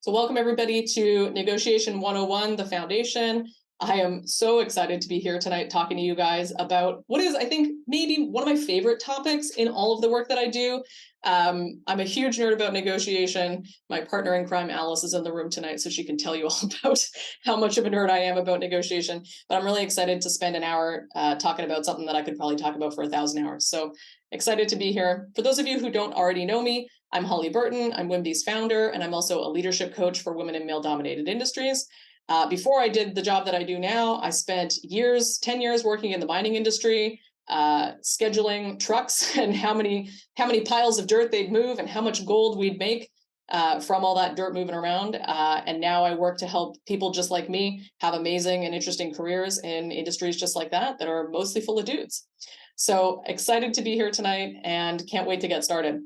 So welcome everybody to Negotiation 101, the foundation. I am so excited to be here tonight talking to you guys about what is, I think, maybe one of my favorite topics in all of the work that I do. I'm a huge nerd about negotiation. My partner in crime, Alice, is in the room tonight, so she can tell you all about how much of a nerd I am about negotiation. But I'm really excited to spend an hour talking about something that I could probably talk about for 1,000 hours. So excited to be here. For those of you who don't already know me, I'm Holly Burton. I'm WIMDI's founder, and I'm also a leadership coach for women in male-dominated industries. Before I did the job that I do now, I spent 10 years working in the mining industry, scheduling trucks and how many piles of dirt they'd move and how much gold we'd make from all that dirt moving around. And now I work to help people just like me have amazing and interesting careers in industries just like that are mostly full of dudes. So excited to be here tonight and can't wait to get started.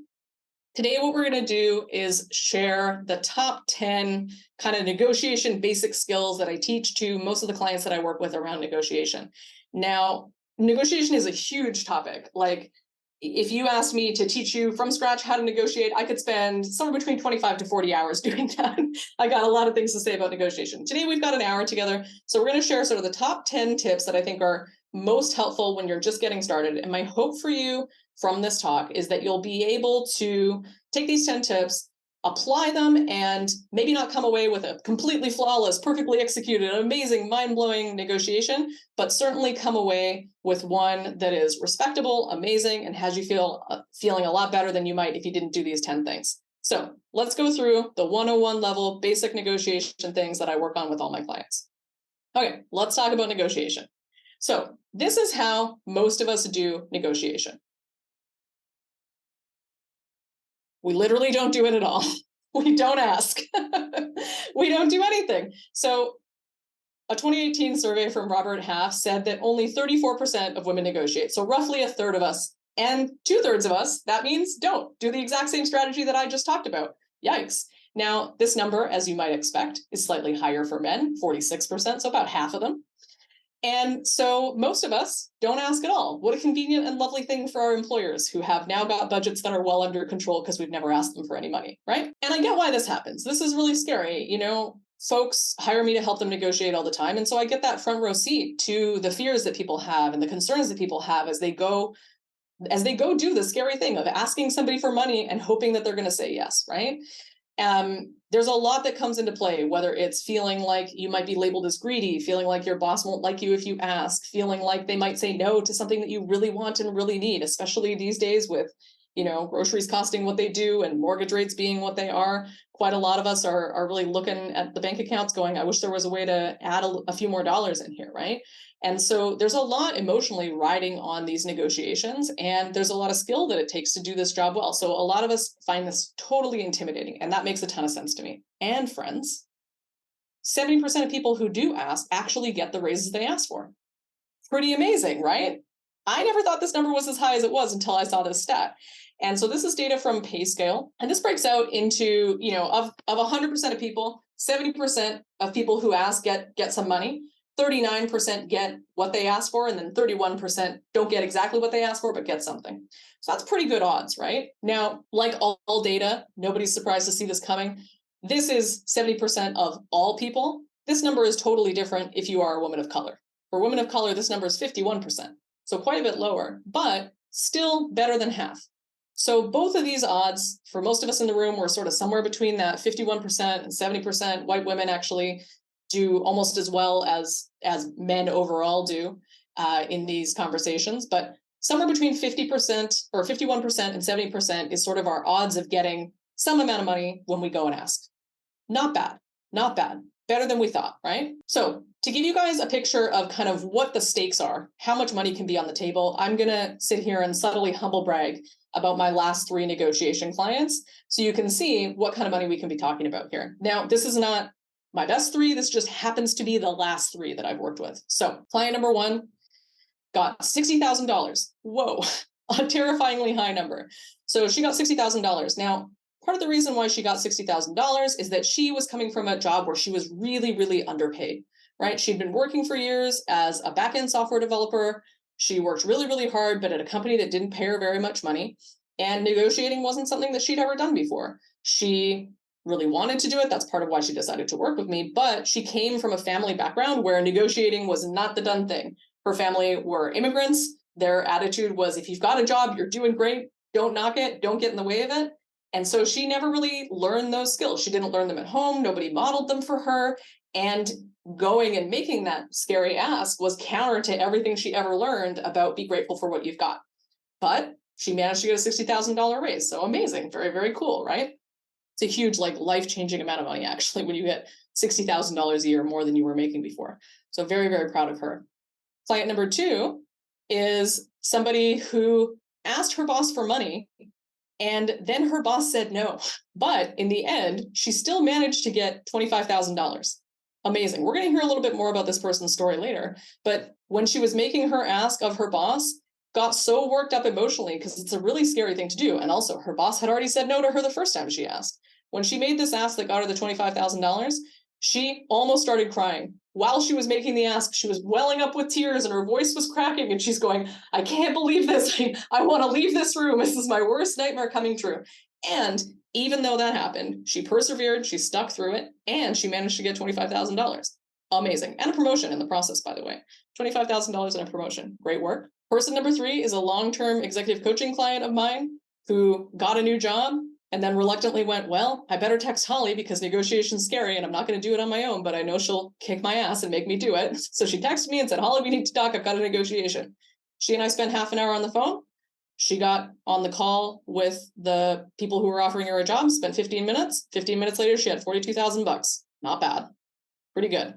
Today, what we're going to do is share the top 10 kind of negotiation basic skills that I teach to most of the clients that I work with around negotiation. Now, negotiation is a huge topic. Like, if you asked me to teach you from scratch how to negotiate, I could spend somewhere between 25 to 40 hours doing that. I got a lot of things to say about negotiation. Today, we've got an hour together. So we're going to share sort of the top 10 tips that I think are most helpful when you're just getting started. And my hope for you from this talk is that you'll be able to take these 10 tips, apply them, and maybe not come away with a completely flawless, perfectly executed, amazing, mind-blowing negotiation, but certainly come away with one that is respectable, amazing, and has you feeling a lot better than you might if you didn't do these 10 things. So let's go through the 101 level basic negotiation things that I work on with all my clients. Okay, let's talk about negotiation. So this is how most of us do negotiation. We literally don't do it at all. We don't ask. We don't do anything. So a 2018 survey from Robert Half said that only 34% of women negotiate. So roughly a third of us, and 2/3 of us, that means don't do the exact same strategy that I just talked about. Yikes. Now, this number, as you might expect, is slightly higher for men, 46%, so about half of them. And so most of us don't ask at all. What a convenient and lovely thing for our employers who have now got budgets that are well under control because we've never asked them for any money, right? And I get why this happens. This is really scary. You know, folks hire me to help them negotiate all the time. And so I get that front row seat to the fears that people have and the concerns that people have as they go do the scary thing of asking somebody for money and hoping that they're going to say yes, right? There's a lot that comes into play, whether it's feeling like you might be labeled as greedy, feeling like your boss won't like you if you ask, feeling like they might say no to something that you really want and really need, especially these days with, you know, groceries costing what they do and mortgage rates being what they are. Quite a lot of us are really looking at the bank accounts going, I wish there was a way to add a few more dollars in here, right? And so there's a lot emotionally riding on these negotiations, and there's a lot of skill that it takes to do this job well. So a lot of us find this totally intimidating, and that makes a ton of sense to me. And friends, 70% of people who do ask actually get the raises they ask for. Pretty amazing, right? I never thought this number was as high as it was until I saw this stat. And so this is data from PayScale, and this breaks out into, you know, of 100% of people, 70% of people who ask get some money. 39% get what they ask for, and then 31% don't get exactly what they ask for, but get something. So that's pretty good odds, right? Now, like all data, nobody's surprised to see this coming. This is 70% of all people. This number is totally different if you are a woman of color. For women of color, this number is 51%. So quite a bit lower, but still better than half. So both of these odds, for most of us in the room, we're sort of somewhere between that 51% and 70%. White women actually do almost as well as men overall do in these conversations, but somewhere between 50% or 51% and 70% is sort of our odds of getting some amount of money when we go and ask. Not bad, not bad. Better than we thought, right? So to give you guys a picture of kind of what the stakes are, how much money can be on the table, I'm gonna sit here and subtly humble brag about my last 3 negotiation clients, so you can see what kind of money we can be talking about here. Now, this is not my best 3, this just happens to be the last 3 that I've worked with. So client number 1 got $60,000. Whoa, a terrifyingly high number. So she got $60,000. Now, part of the reason why she got $60,000 is that she was coming from a job where she was really, really underpaid, right? She'd been working for years as a backend software developer. She worked really, really hard, but at a company that didn't pay her very much money. And negotiating wasn't something that she'd ever done before. She really wanted to do it. That's part of why she decided to work with me. But she came from a family background where negotiating was not the done thing. Her family were immigrants. Their attitude was, if you've got a job, you're doing great. Don't knock it. Don't get in the way of it. And so she never really learned those skills. She didn't learn them at home. Nobody modeled them for her. And going and making that scary ask was counter to everything she ever learned about be grateful for what you've got. But she managed to get a $60,000 raise. So amazing. Very, very cool, right? It's a huge, like, life-changing amount of money, actually, when you get $60,000 a year more than you were making before. So very, very proud of her. Client number 2 is somebody who asked her boss for money, and then her boss said no. But in the end, she still managed to get $25,000. Amazing. We're going to hear a little bit more about this person's story later. But when she was making her ask of her boss, got so worked up emotionally because it's a really scary thing to do. And also her boss had already said no to her the first time she asked. When she made this ask that got her the $25,000, she almost started crying. While she was making the ask, she was welling up with tears and her voice was cracking and she's going, I can't believe this. I want to leave this room. This is my worst nightmare coming true. And even though that happened, she persevered, she stuck through it, and she managed to get $25,000. Amazing. And a promotion in the process, by the way. $25,000 and a promotion. Great work. Person number 3 is a long-term executive coaching client of mine who got a new job and then reluctantly went, well, I better text Holly because negotiation's scary and I'm not going to do it on my own, but I know she'll kick my ass and make me do it. So she texted me and said, Holly, we need to talk. I've got a negotiation. She and I spent half an hour on the phone. She got on the call with the people who were offering her a job, spent 15 minutes. 15 minutes later, she had $42,000. Not bad. Pretty good.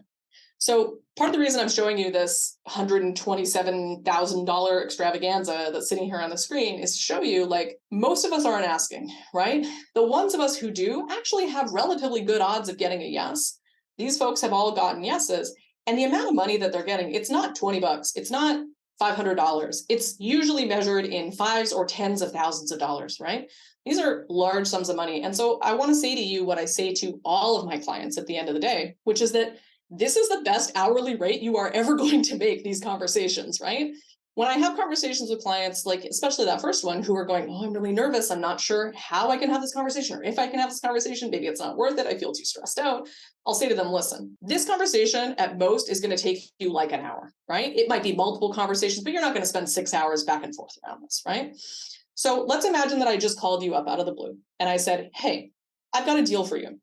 So part of the reason I'm showing you this $127,000 extravaganza that's sitting here on the screen is to show you, like, most of us aren't asking, right? The ones of us who do actually have relatively good odds of getting a yes. These folks have all gotten yeses. And the amount of money that they're getting, it's not $20. It's not $500. It's usually measured in fives or tens of thousands of dollars, right? These are large sums of money. And so I want to say to you what I say to all of my clients at the end of the day, which is that this is the best hourly rate you are ever going to make these conversations, right? When I have conversations with clients, like especially that first one, who are going, oh, I'm really nervous. I'm not sure how I can have this conversation or if I can have this conversation. Maybe it's not worth it. I feel too stressed out. I'll say to them, listen, this conversation at most is going to take you like an hour, right? It might be multiple conversations, but you're not going to spend 6 hours back and forth around this, right? So let's imagine that I just called you up out of the blue and I said, hey, I've got a deal for you.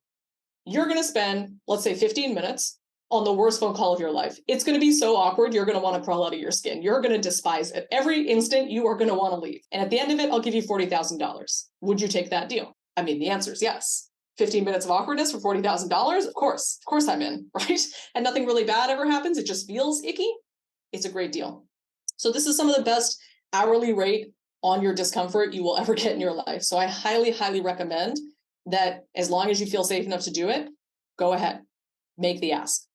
You're going to spend, let's say, 15 minutes on the worst phone call of your life. It's going to be so awkward. You're going to want to crawl out of your skin. You're going to despise it. Every instant you are going to want to leave. And at the end of it, I'll give you $40,000. Would you take that deal? I mean, the answer is yes. 15 minutes of awkwardness for $40,000? Of course I'm in, right? And nothing really bad ever happens. It just feels icky. It's a great deal. So this is some of the best hourly rate on your discomfort you will ever get in your life. So I highly, highly recommend that as long as you feel safe enough to do it, go ahead, make the ask.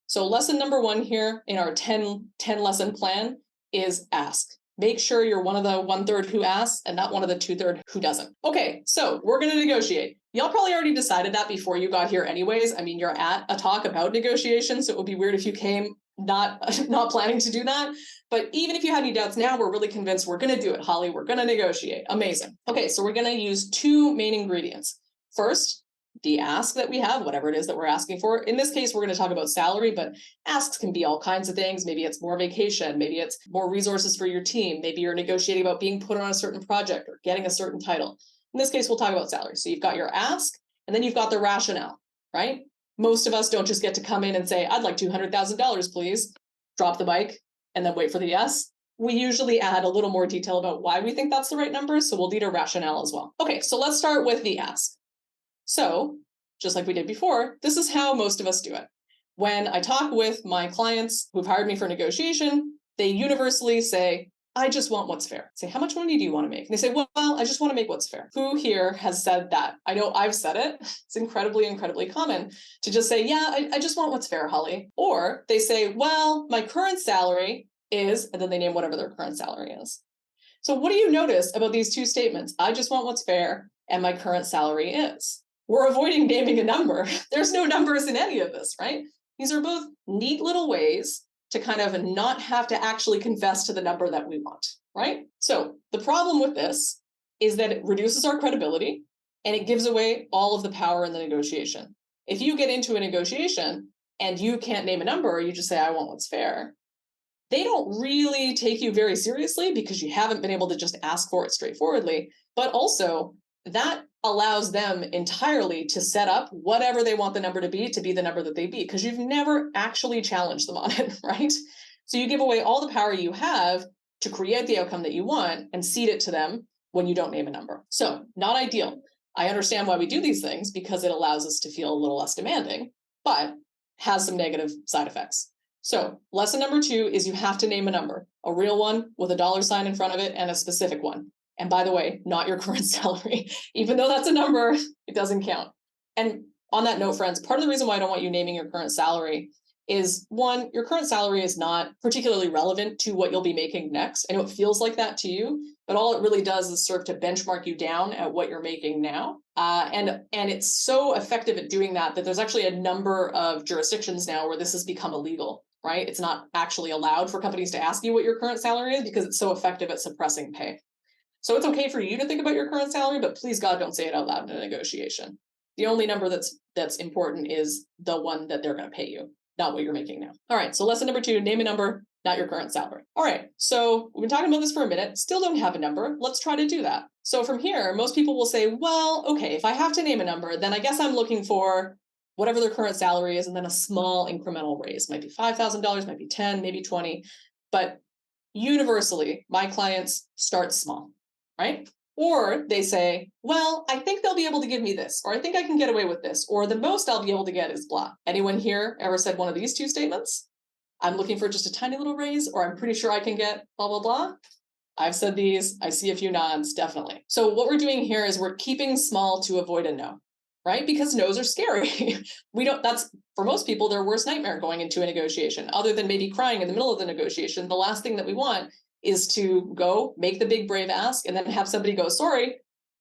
So lesson number 1 here in our 10 lesson plan is ask. Make sure you're one of the 1/3 who asks and not one of the 2/3 who doesn't. Okay, so we're going to negotiate. Y'all probably already decided that before you got here anyways. I mean, you're at a talk about negotiation, so it would be weird if you came not planning to do that. But even if you had any doubts now, we're really convinced we're going to do it, Holly. We're going to negotiate. Amazing. Okay, so we're going to use 2 main ingredients. First, the ask that we have, whatever it is that we're asking for. In this case, we're going to talk about salary, but asks can be all kinds of things. Maybe it's more vacation. Maybe it's more resources for your team. Maybe you're negotiating about being put on a certain project or getting a certain title. In this case, we'll talk about salary. So you've got your ask, and then you've got the rationale, right? Most of us don't just get to come in and say, I'd like $200,000, please. Drop the mic and then wait for the yes. We usually add a little more detail about why we think that's the right number. So we'll need a rationale as well. Okay, so let's start with the ask. So just like we did before, this is how most of us do it. When I talk with my clients who've hired me for negotiation, they universally say, I just want what's fair. I say, how much money do you want to make? And they say, well, I just want to make what's fair. Who here has said that? I know I've said it. It's incredibly, incredibly common to just say, yeah, I just want what's fair, Holly. Or they say, well, my current salary is, and then they name whatever their current salary is. So what do you notice about these 2 statements? I just want what's fair and my current salary is. We're avoiding naming a number. There's no numbers in any of this, right? These are both neat little ways to kind of not have to actually confess to the number that we want, right? So the problem with this is that it reduces our credibility. and it gives away all of the power in the negotiation. If you get into a negotiation and you can't name a number, or you just say, I want what's fair, they don't really take you very seriously because you haven't been able to just ask for it straightforwardly. But also, that allows them entirely to set up whatever they want the number to be the number that they be, because you've never actually challenged them on it, right? So you give away all the power you have to create the outcome that you want and cede it to them when you don't name a number. So not ideal. I understand why we do these things, because it allows us to feel a little less demanding, but has some negative side effects. So lesson number 2 is you have to name a number, a real one with a dollar sign in front of it and a specific one. And by the way, not your current salary. Even though that's a number, it doesn't count. And on that note, friends, part of the reason why I don't want you naming your current salary is, one, your current salary is not particularly relevant to what you'll be making next. I know it feels like that to you, but all it really does is serve to benchmark you down at what you're making now. And it's so effective at doing that there's actually a number of jurisdictions now where this has become illegal, right? It's not actually allowed for companies to ask you what your current salary is because it's so effective at suppressing pay. So it's okay for you to think about your current salary, but please God, don't say it out loud in a negotiation. The only number that's important is the one that they're going to pay you, not what you're making now. All right, so lesson number 2, name a number, not your current salary. All right, so we've been talking about this for a minute, still don't have a number. Let's try to do that. So from here, most people will say, well, okay, if I have to name a number, then I guess I'm looking for whatever their current salary is and then a small incremental raise. Might be $5,000, might be 10, maybe 20. But universally, my clients start small, right? Or they say, well, I think they'll be able to give me this, or I think I can get away with this, or the most I'll be able to get is blah. Anyone here ever said one of these 2 statements? I'm looking for just a tiny little raise, or I'm pretty sure I can get blah, blah, blah. I've said these. I see a few nods, definitely. So what we're doing here is we're keeping small to avoid a no, right? Because no's are scary. That's, for most people, their worst nightmare going into a negotiation, other than maybe crying in the middle of the negotiation. The last thing that we want is to go make the big brave ask and then have somebody go, sorry,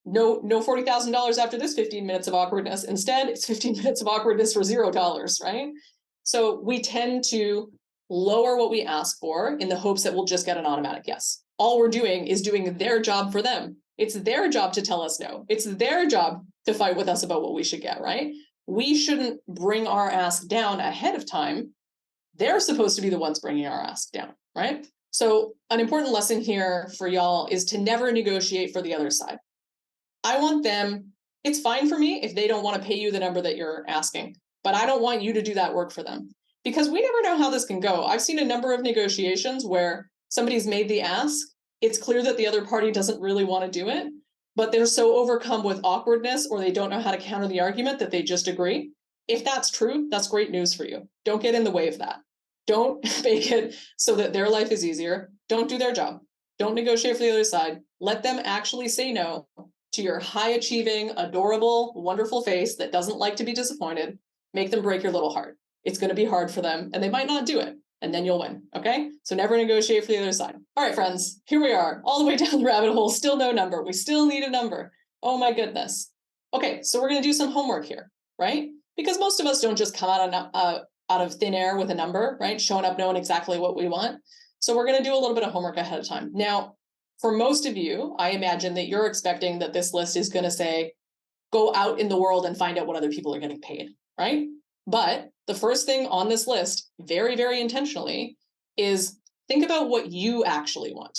no $40,000 after this 15 minutes of awkwardness. Instead, it's 15 minutes of awkwardness for $0, right? So we tend to lower what we ask for in the hopes that we'll just get an automatic yes. All we're doing is doing their job for them. It's their job to tell us no. It's their job to fight with us about what we should get, right? We shouldn't bring our ask down ahead of time. They're supposed to be the ones bringing our ask down, right? So an important lesson here for y'all is to never negotiate for the other side. I want them, it's fine for me if they don't want to pay you the number that you're asking, but I don't want you to do that work for them, because we never know how this can go. I've seen a number of negotiations where somebody's made the ask. It's clear that the other party doesn't really want to do it, but they're so overcome with awkwardness or they don't know how to counter the argument that they just agree. If that's true, that's great news for you. Don't get in the way of that. Don't make it so that their life is easier. Don't do their job. Don't negotiate for the other side. Let them actually say no to your high-achieving, adorable, wonderful face that doesn't like to be disappointed. Make them break your little heart. It's going to be hard for them, and they might not do it, and then you'll win, okay? So never negotiate for the other side. All right, friends, here we are, all the way down the rabbit hole, still no number. We still need a number. Oh my goodness. Okay, so we're going to do some homework here, right? Because most of us don't just come out of thin air with a number, right? Showing up knowing exactly what we want. So we're going to do a little bit of homework ahead of time. Now, for most of you, I imagine that you're expecting that this list is going to say, go out in the world and find out what other people are getting paid, right? But the first thing on this list, very, very intentionally, is think about what you actually want.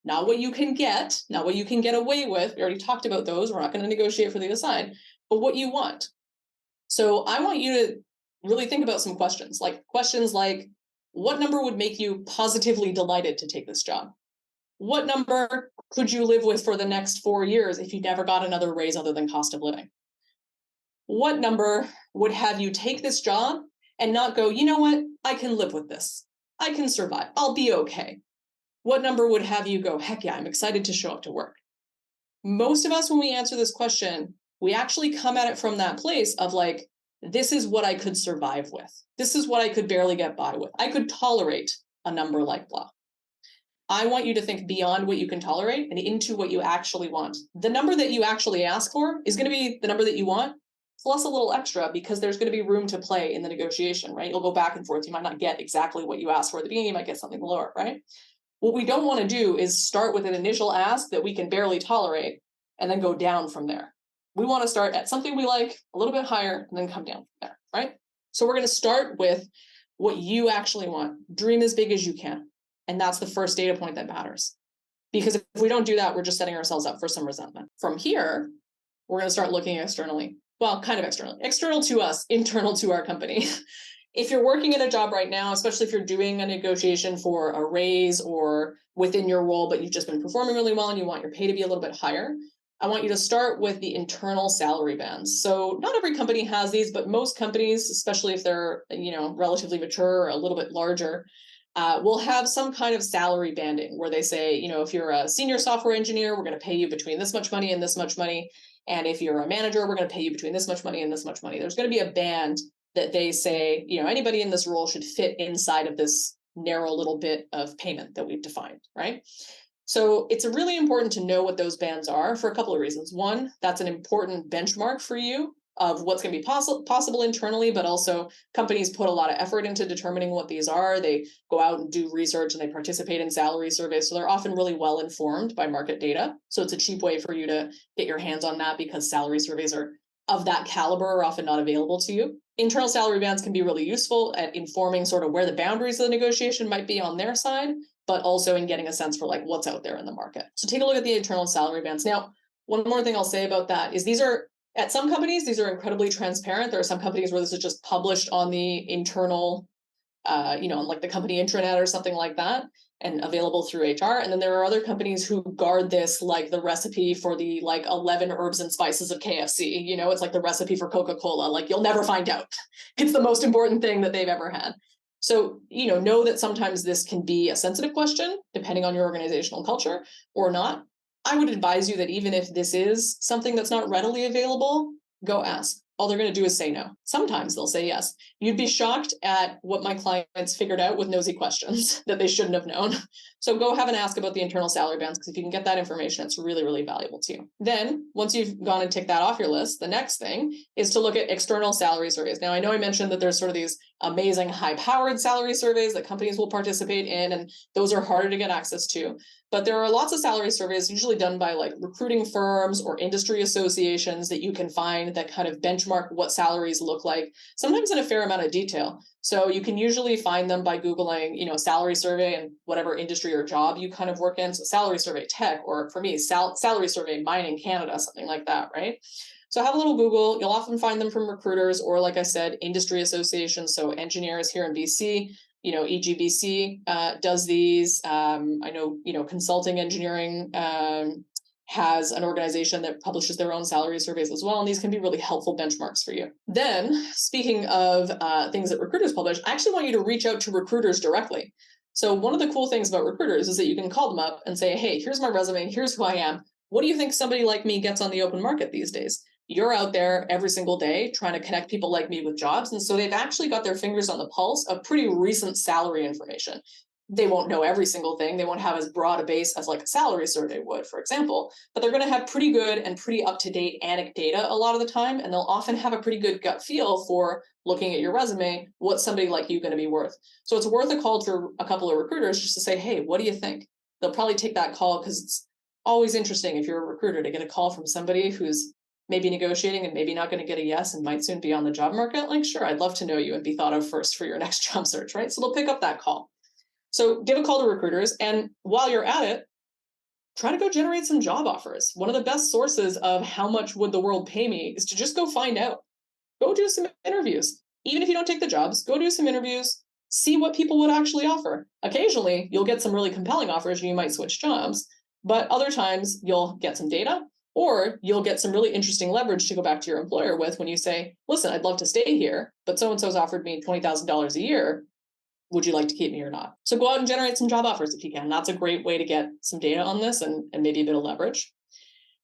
Not what you can get, not what you can get away with. We already talked about those. We're not going to negotiate for the other side, but what you want. So I want you to really think about some questions like, what number would make you positively delighted to take this job? What number could you live with for the next 4 years if you never got another raise other than cost of living? What number would have you take this job and not go, you know what, I can live with this. I can survive. I'll be okay. What number would have you go, heck yeah, I'm excited to show up to work? Most of us, when we answer this question, we actually come at it from that place of like, this is what I could survive with. This is what I could barely get by with. I could tolerate a number like blah. I want you to think beyond what you can tolerate and into what you actually want. The number that you actually ask for is going to be the number that you want, plus a little extra, because there's going to be room to play in the negotiation, right? You'll go back and forth. You might not get exactly what you asked for at the beginning. You might get something lower, right? What we don't want to do is start with an initial ask that we can barely tolerate and then go down from there. We want to start at something we like, a little bit higher, and then come down from there, right? So we're going to start with what you actually want. Dream as big as you can. And that's the first data point that matters. Because if we don't do that, we're just setting ourselves up for some resentment. From here, we're going to start looking externally. Well, kind of externally. External to us, internal to our company. If you're working in a job right now, especially if you're doing a negotiation for a raise or within your role, but you've just been performing really well and you want your pay to be a little bit higher, I want you to start with the internal salary bands. So not every company has these, but most companies, especially if they're, relatively mature or a little bit larger, will have some kind of salary banding where they say, if you're a senior software engineer, we're going to pay you between this much money and this much money. And if you're a manager, we're going to pay you between this much money and this much money. There's going to be a band that they say, anybody in this role should fit inside of this narrow little bit of payment that we've defined, right? So it's really important to know what those bands are for a couple of reasons. One, that's an important benchmark for you of what's going to be possible internally, but also companies put a lot of effort into determining what these are. They go out and do research and they participate in salary surveys. So they're often really well informed by market data. So it's a cheap way for you to get your hands on that because salary surveys are of that caliber are often not available to you. Internal salary bands can be really useful at informing sort of where the boundaries of the negotiation might be on their side, but also in getting a sense for like what's out there in the market. So take a look at the internal salary bands. Now, one more thing I'll say about that is at some companies, these are incredibly transparent. There are some companies where this is just published on the internal, like the company intranet or something like that, and available through HR. And then there are other companies who guard this like the recipe for the 11 herbs and spices of KFC. It's like the recipe for Coca-Cola. Like you'll never find out. It's the most important thing that they've ever had. So, know that sometimes this can be a sensitive question, depending on your organizational culture or not. I would advise you that even if this is something that's not readily available, go ask. All they're going to do is say no. Sometimes they'll say yes. You'd be shocked at what my clients figured out with nosy questions that they shouldn't have known. So go have an ask about the internal salary bands, because if you can get that information, it's really, really valuable to you. Then once you've gone and ticked that off your list, the next thing is to look at external salary surveys. Now, I know I mentioned that there's sort of these amazing high-powered salary surveys that companies will participate in, and those are harder to get access to. But there are lots of salary surveys usually done by like recruiting firms or industry associations that you can find that kind of benchmark what salaries look like, sometimes in a fair amount of detail. So you can usually find them by Googling, salary survey and whatever industry or job you kind of work in. So salary survey tech, or for me, salary survey mining Canada, something like that, right? So have a little Google. You'll often find them from recruiters or, like I said, industry associations. So engineers here in BC, EGBC does these. I know, consulting engineering has an organization that publishes their own salary surveys as well. And these can be really helpful benchmarks for you. Then, speaking of things that recruiters publish, I actually want you to reach out to recruiters directly. So one of the cool things about recruiters is that you can call them up and say, hey, here's my resume, here's who I am. What do you think somebody like me gets on the open market these days? You're out there every single day trying to connect people like me with jobs. And so they've actually got their fingers on the pulse of pretty recent salary information. They won't know every single thing. They won't have as broad a base as like a salary survey would, for example, but they're going to have pretty good and pretty up-to-date anecdata a lot of the time. And they'll often have a pretty good gut feel for looking at your resume, what's somebody like you going to be worth. So it's worth a call to a couple of recruiters just to say, hey, what do you think? They'll probably take that call because it's always interesting if you're a recruiter to get a call from somebody who's maybe negotiating and maybe not going to get a yes and might soon be on the job market. Like, sure, I'd love to know you and be thought of first for your next job search, right? So they'll pick up that call. So give a call to recruiters. And while you're at it, try to go generate some job offers. One of the best sources of how much would the world pay me is to just go find out. Go do some interviews. Even if you don't take the jobs, go do some interviews, see what people would actually offer. Occasionally, you'll get some really compelling offers and you might switch jobs, but other times you'll get some data, or you'll get some really interesting leverage to go back to your employer with when you say, listen, I'd love to stay here, but so-and-so's offered me $20,000 a year. Would you like to keep me or not? So go out and generate some job offers if you can. That's a great way to get some data on this and maybe a bit of leverage.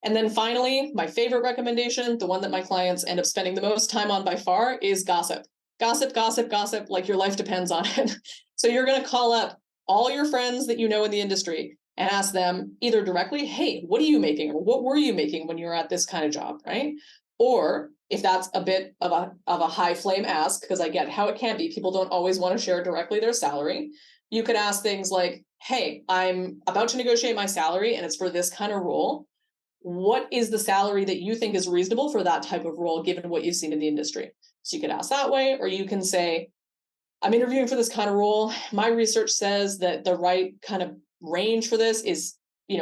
And then finally, my favorite recommendation, the one that my clients end up spending the most time on by far, is gossip. Gossip, gossip, gossip, like your life depends on it. So you're going to call up all your friends that you know in the industry and ask them either directly, hey, what are you making? Or what were you making when you were at this kind of job, right? Or if that's a bit of a high flame ask, because I get how it can be, people don't always want to share directly their salary. You could ask things like, hey, I'm about to negotiate my salary and it's for this kind of role. what is the salary that you think is reasonable for that type of role, given what you've seen in the industry? So you could ask that way, or you can say, I'm interviewing for this kind of role. My research says that the right kind of range for this is,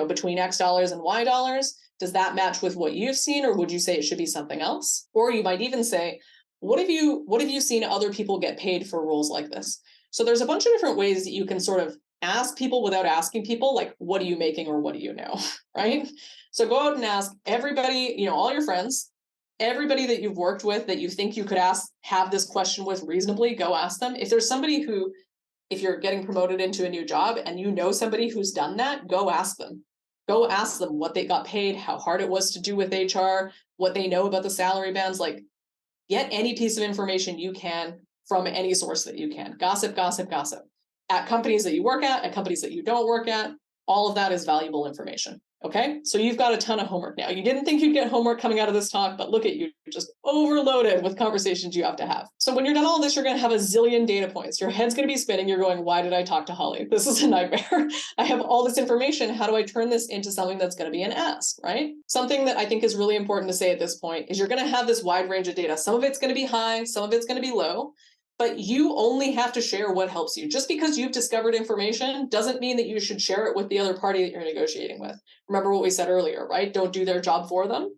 between X dollars and Y dollars. Does that match with what you've seen, or would you say it should be something else? Or you might even say, what have you seen other people get paid for roles like this? So there's a bunch of different ways that you can sort of ask people without asking people, like, what are you making or what do you know, right? So go out and ask everybody, all your friends, everybody that you've worked with that you think you could have this question with reasonably, go ask them. If there's somebody who, if you're getting promoted into a new job and you know somebody who's done that, go ask them. Go ask them what they got paid, how hard it was to do with HR, what they know about the salary bands. Like, get any piece of information you can from any source that you can. Gossip, gossip, gossip. At companies that you work at companies that you don't work at, all of that is valuable information. Okay, so you've got a ton of homework now. You didn't think you'd get homework coming out of this talk, but look at you, you're just overloaded with conversations you have to have. So when you're done all this, you're going to have a zillion data points. Your head's going to be spinning. You're going, why did I talk to Holly? This is a nightmare. I have all this information. How do I turn this into something that's going to be an ask, right? Something that I think is really important to say at this point is you're going to have this wide range of data. Some of it's going to be high, some of it's going to be low. But you only have to share what helps you. Just because you've discovered information doesn't mean that you should share it with the other party that you're negotiating with. Remember what we said earlier, right? Don't do their job for them.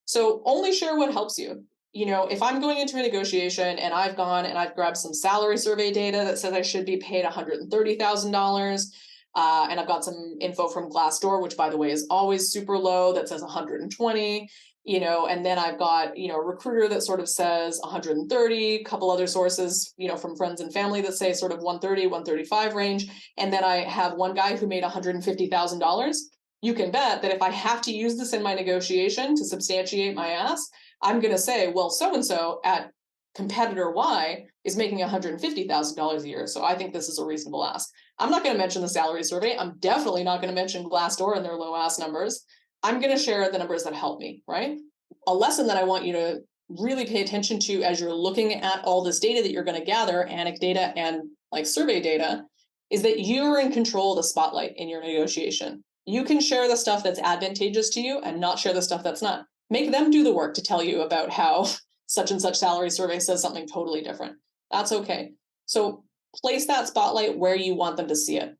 So only share what helps you. If I'm going into a negotiation and I've gone and I've grabbed some salary survey data that says I should be paid $130,000, and I've got some info from Glassdoor, which by the way is always super low, that says 120. And then I've got, a recruiter that sort of says 130, a couple other sources, from friends and family that say sort of 130, 135 range. And then I have one guy who made $150,000. You can bet that if I have to use this in my negotiation to substantiate my ask, I'm going to say, well, so-and-so at competitor Y is making $150,000 a year. So I think this is a reasonable ask. I'm not going to mention the salary survey. I'm definitely not going to mention Glassdoor and their low ask numbers. I'm going to share the numbers that help me, right? A lesson that I want you to really pay attention to as you're looking at all this data that you're going to gather, anecdata and like survey data, is that you're in control of the spotlight in your negotiation. You can share the stuff that's advantageous to you and not share the stuff that's not. Make them do the work to tell you about how such and such salary survey says something totally different. That's okay. So place that spotlight where you want them to see it.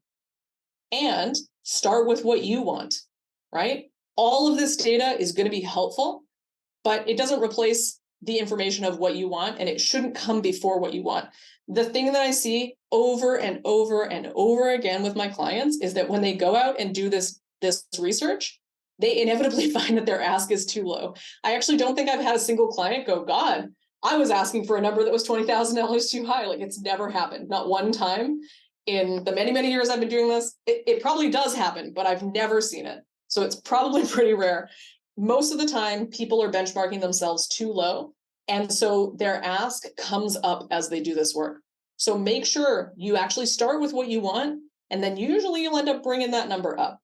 And start with what you want, right? All of this data is going to be helpful, but it doesn't replace the information of what you want, and it shouldn't come before what you want. The thing that I see over and over and over again with my clients is that when they go out and do this research, they inevitably find that their ask is too low. I actually don't think I've had a single client go, God, I was asking for a number that was $20,000 too high. Like, it's never happened, not one time in the many, many years I've been doing this. It probably does happen, but I've never seen it. So it's probably pretty rare. Most of the time, people are benchmarking themselves too low. And so their ask comes up as they do this work. So make sure you actually start with what you want, and then usually you'll end up bringing that number up.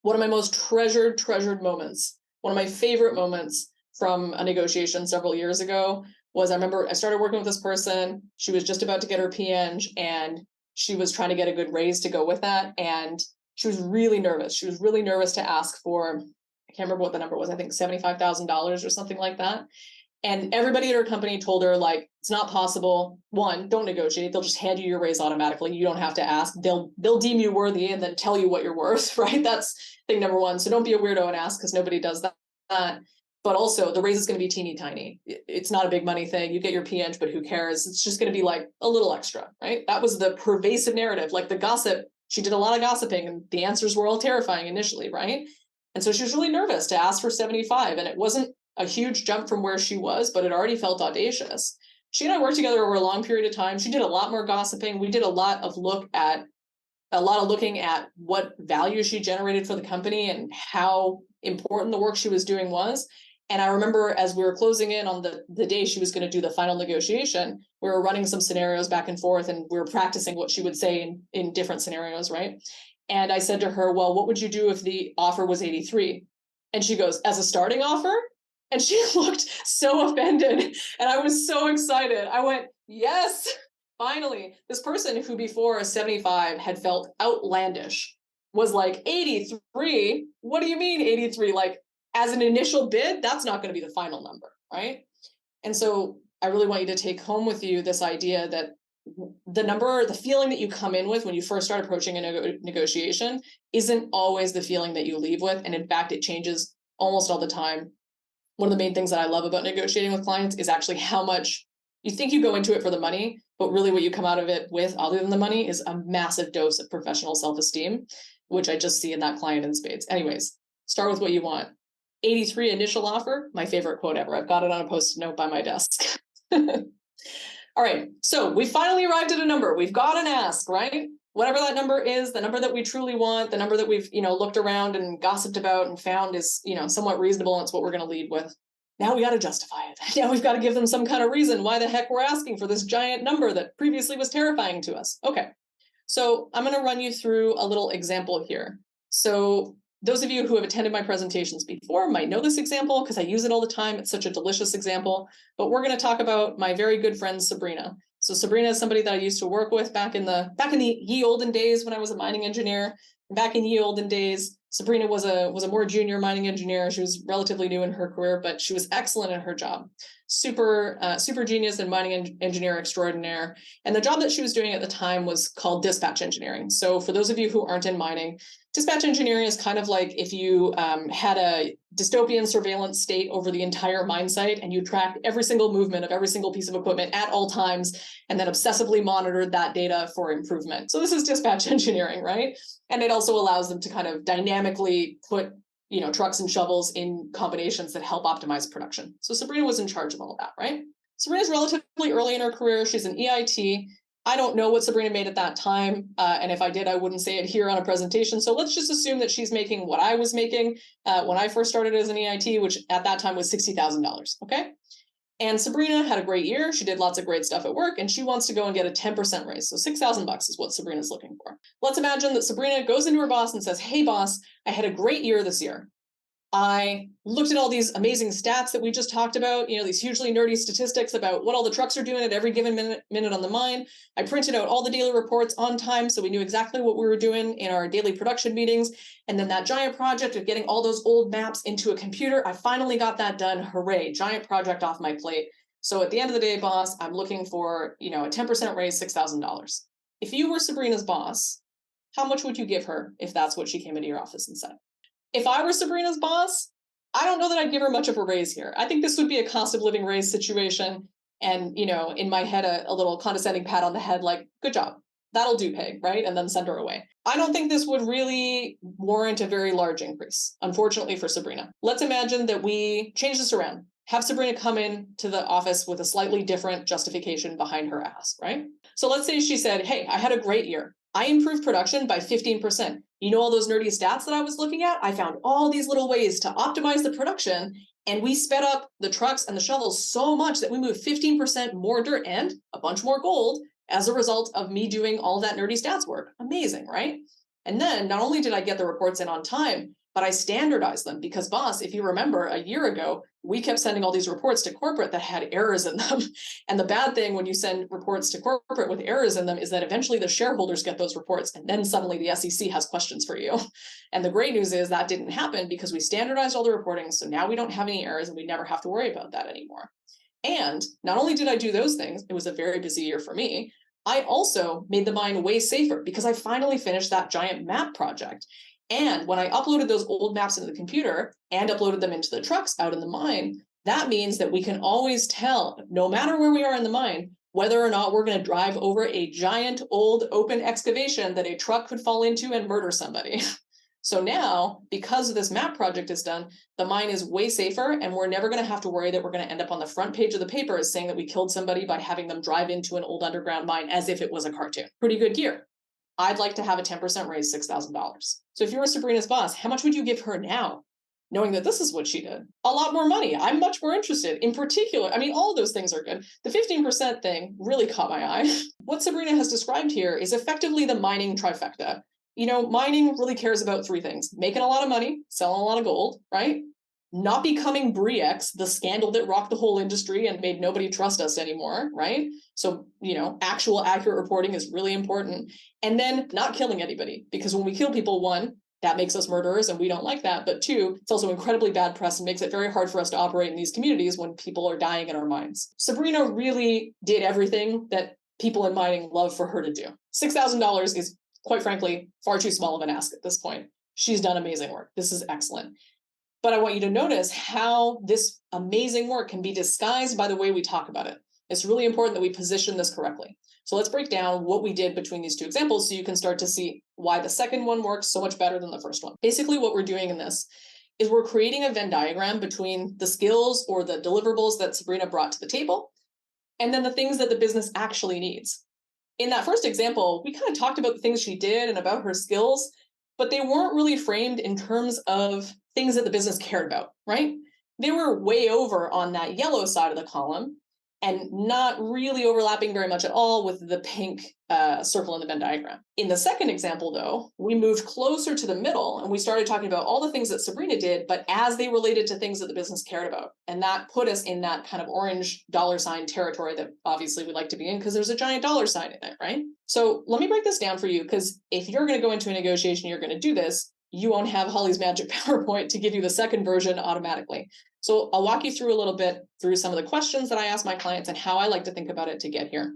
One of my most treasured moments, one of my favorite moments from a negotiation several years ago was, I remember I started working with this person. She was just about to get her PNG, and she was trying to get a good raise to go with that. And she was really nervous. She was really nervous to ask for, I can't remember what the number was, I think $75,000 or something like that. And everybody at her company told her, like, it's not possible. One, don't negotiate. They'll just hand you your raise automatically. You don't have to ask. They'll deem you worthy and then tell you what you're worth, right? That's thing number one. So don't be a weirdo and ask, because nobody does that. But also, the raise is going to be teeny tiny. It's not a big money thing. You get your PNG, but who cares? It's just going to be like a little extra, right? That was the pervasive narrative. Like the gossip, she did a lot of gossiping, and the answers were all terrifying initially, right? And so she was really nervous to ask for 75, and it wasn't a huge jump from where she was, but it already felt audacious. She and I worked together over a long period of time. She did a lot more gossiping. We did a lot of looking at what value she generated for the company and how important the work she was doing was. And I remember as we were closing in on the day she was going to do the final negotiation, we were running some scenarios back and forth, and we were practicing what she would say in different scenarios, right? And I said to her, well, what would you do if the offer was 83? And she goes, as a starting offer? And she looked so offended, and I was so excited. I went, yes, finally. This person who before a 75 had felt outlandish was like, 83? What do you mean 83? Like, as an initial bid, that's not going to be the final number, right? And so I really want you to take home with you this idea that the feeling that you come in with when you first start approaching a negotiation isn't always the feeling that you leave with. And in fact, it changes almost all the time. One of the main things that I love about negotiating with clients is actually how much you think you go into it for the money, but really what you come out of it with, other than the money, is a massive dose of professional self-esteem, which I just see in that client in spades. Anyways, start with what you want. 83 initial offer, my favorite quote ever. I've got it on a post-it note by my desk. All right, so we finally arrived at a number. We've got an ask, right? Whatever that number is, the number that we truly want, the number that we've, looked around and gossiped about and found is, somewhat reasonable, and it's what we're going to lead with. Now we got to justify it. Now we've got to give them some kind of reason why the heck we're asking for this giant number that previously was terrifying to us. Okay, so I'm going to run you through a little example here. So those of you who have attended my presentations before might know this example because I use it all the time. It's such a delicious example. But we're going to talk about my very good friend Sabrina. So Sabrina is somebody that I used to work with back in the ye olden days when I was a mining engineer. Back in ye olden days, Sabrina was a more junior mining engineer. She was relatively new in her career, but she was excellent in her job. Super genius and mining engineer extraordinaire. And the job that she was doing at the time was called dispatch engineering. So for those of you who aren't in mining, dispatch engineering is kind of like if you had a dystopian surveillance state over the entire mine site and you tracked every single movement of every single piece of equipment at all times and then obsessively monitored that data for improvement. So this is dispatch engineering, right? And it also allows them to kind of dynamically put trucks and shovels in combinations that help optimize production. So Sabrina was in charge of all of that, right? Sabrina's relatively early in her career. She's an EIT. I don't know what Sabrina made at that time. And if I did, I wouldn't say it here on a presentation. So let's just assume that she's making what I was making when I first started as an EIT, which at that time was $60,000, okay? And Sabrina had a great year. She did lots of great stuff at work, and she wants to go and get a 10% raise. So $6,000 is what Sabrina's looking for. Let's imagine that Sabrina goes into her boss and says, hey, boss, I had a great year this year. I looked at all these amazing stats that we just talked about, these hugely nerdy statistics about what all the trucks are doing at every given minute on the mine. I printed out all the daily reports on time, so we knew exactly what we were doing in our daily production meetings. And then that giant project of getting all those old maps into a computer, I finally got that done. Hooray, giant project off my plate. So at the end of the day, boss, I'm looking for, a 10% raise, $6,000. If you were Sabrina's boss, how much would you give her if that's what she came into your office and said? If I were Sabrina's boss, I don't know that I'd give her much of a raise here. I think this would be a cost of living raise situation. And, in my head, a little condescending pat on the head, like, good job. That'll do, pay, right? And then send her away. I don't think this would really warrant a very large increase, unfortunately for Sabrina. Let's imagine that we change this around. Have Sabrina come in to the office with a slightly different justification behind her ask, right? So let's say she said, hey, I had a great year. I improved production by 15%. All those nerdy stats that I was looking at? I found all these little ways to optimize the production, and we sped up the trucks and the shovels so much that we moved 15% more dirt and a bunch more gold as a result of me doing all that nerdy stats work. Amazing, right? And then not only did I get the reports in on time, but I standardized them because, boss, if you remember, a year ago, we kept sending all these reports to corporate that had errors in them. And the bad thing when you send reports to corporate with errors in them is that eventually the shareholders get those reports, and then suddenly the SEC has questions for you. And the great news is that didn't happen because we standardized all the reporting. So now we don't have any errors and we never have to worry about that anymore. And not only did I do those things, it was a very busy year for me. I also made the mine way safer because I finally finished that giant map project. And when I uploaded those old maps into the computer and uploaded them into the trucks out in the mine, that means that we can always tell, no matter where we are in the mine, whether or not we're going to drive over a giant old open excavation that a truck could fall into and murder somebody. So now, because this map project is done, the mine is way safer, and we're never going to have to worry that we're going to end up on the front page of the paper as saying that we killed somebody by having them drive into an old underground mine as if it was a cartoon. Pretty good gear. I'd like to have a 10% raise, $6,000. So if you were Sabrina's boss, how much would you give her now, knowing that this is what she did? A lot more money. I'm much more interested. In particular, all of those things are good. The 15% thing really caught my eye. What Sabrina has described here is effectively the mining trifecta. Mining really cares about three things: making a lot of money, selling a lot of gold, right? Not becoming Bre-X, the scandal that rocked the whole industry and made nobody trust us anymore, right? So, actual accurate reporting is really important. And then not killing anybody, because when we kill people, one, that makes us murderers and we don't like that. But two, it's also incredibly bad press and makes it very hard for us to operate in these communities when people are dying in our mines. Sabrina really did everything that people in mining love for her to do. $6,000 is, quite frankly, far too small of an ask at this point. She's done amazing work. This is excellent. But I want you to notice how this amazing work can be disguised by the way we talk about it. It's really important that we position this correctly. So let's break down what we did between these two examples so you can start to see why the second one works so much better than the first one. Basically, what we're doing in this is we're creating a Venn diagram between the skills or the deliverables that Sabrina brought to the table, and then the things that the business actually needs. In that first example, we kind of talked about the things she did and about her skills, but they weren't really framed in terms of things that the business cared about, right? They were way over on that yellow side of the column and not really overlapping very much at all with the pink circle in the Venn diagram. In the second example, though, we moved closer to the middle and we started talking about all the things that Sabrina did, but as they related to things that the business cared about. And that put us in that kind of orange dollar sign territory that obviously we like to be in because there's a giant dollar sign in it, right? So let me break this down for you, because if you're going to go into a negotiation, you're going to do this, you won't have Holly's magic PowerPoint to give you the second version automatically. So I'll walk you through a little bit through some of the questions that I ask my clients and how I like to think about it to get here.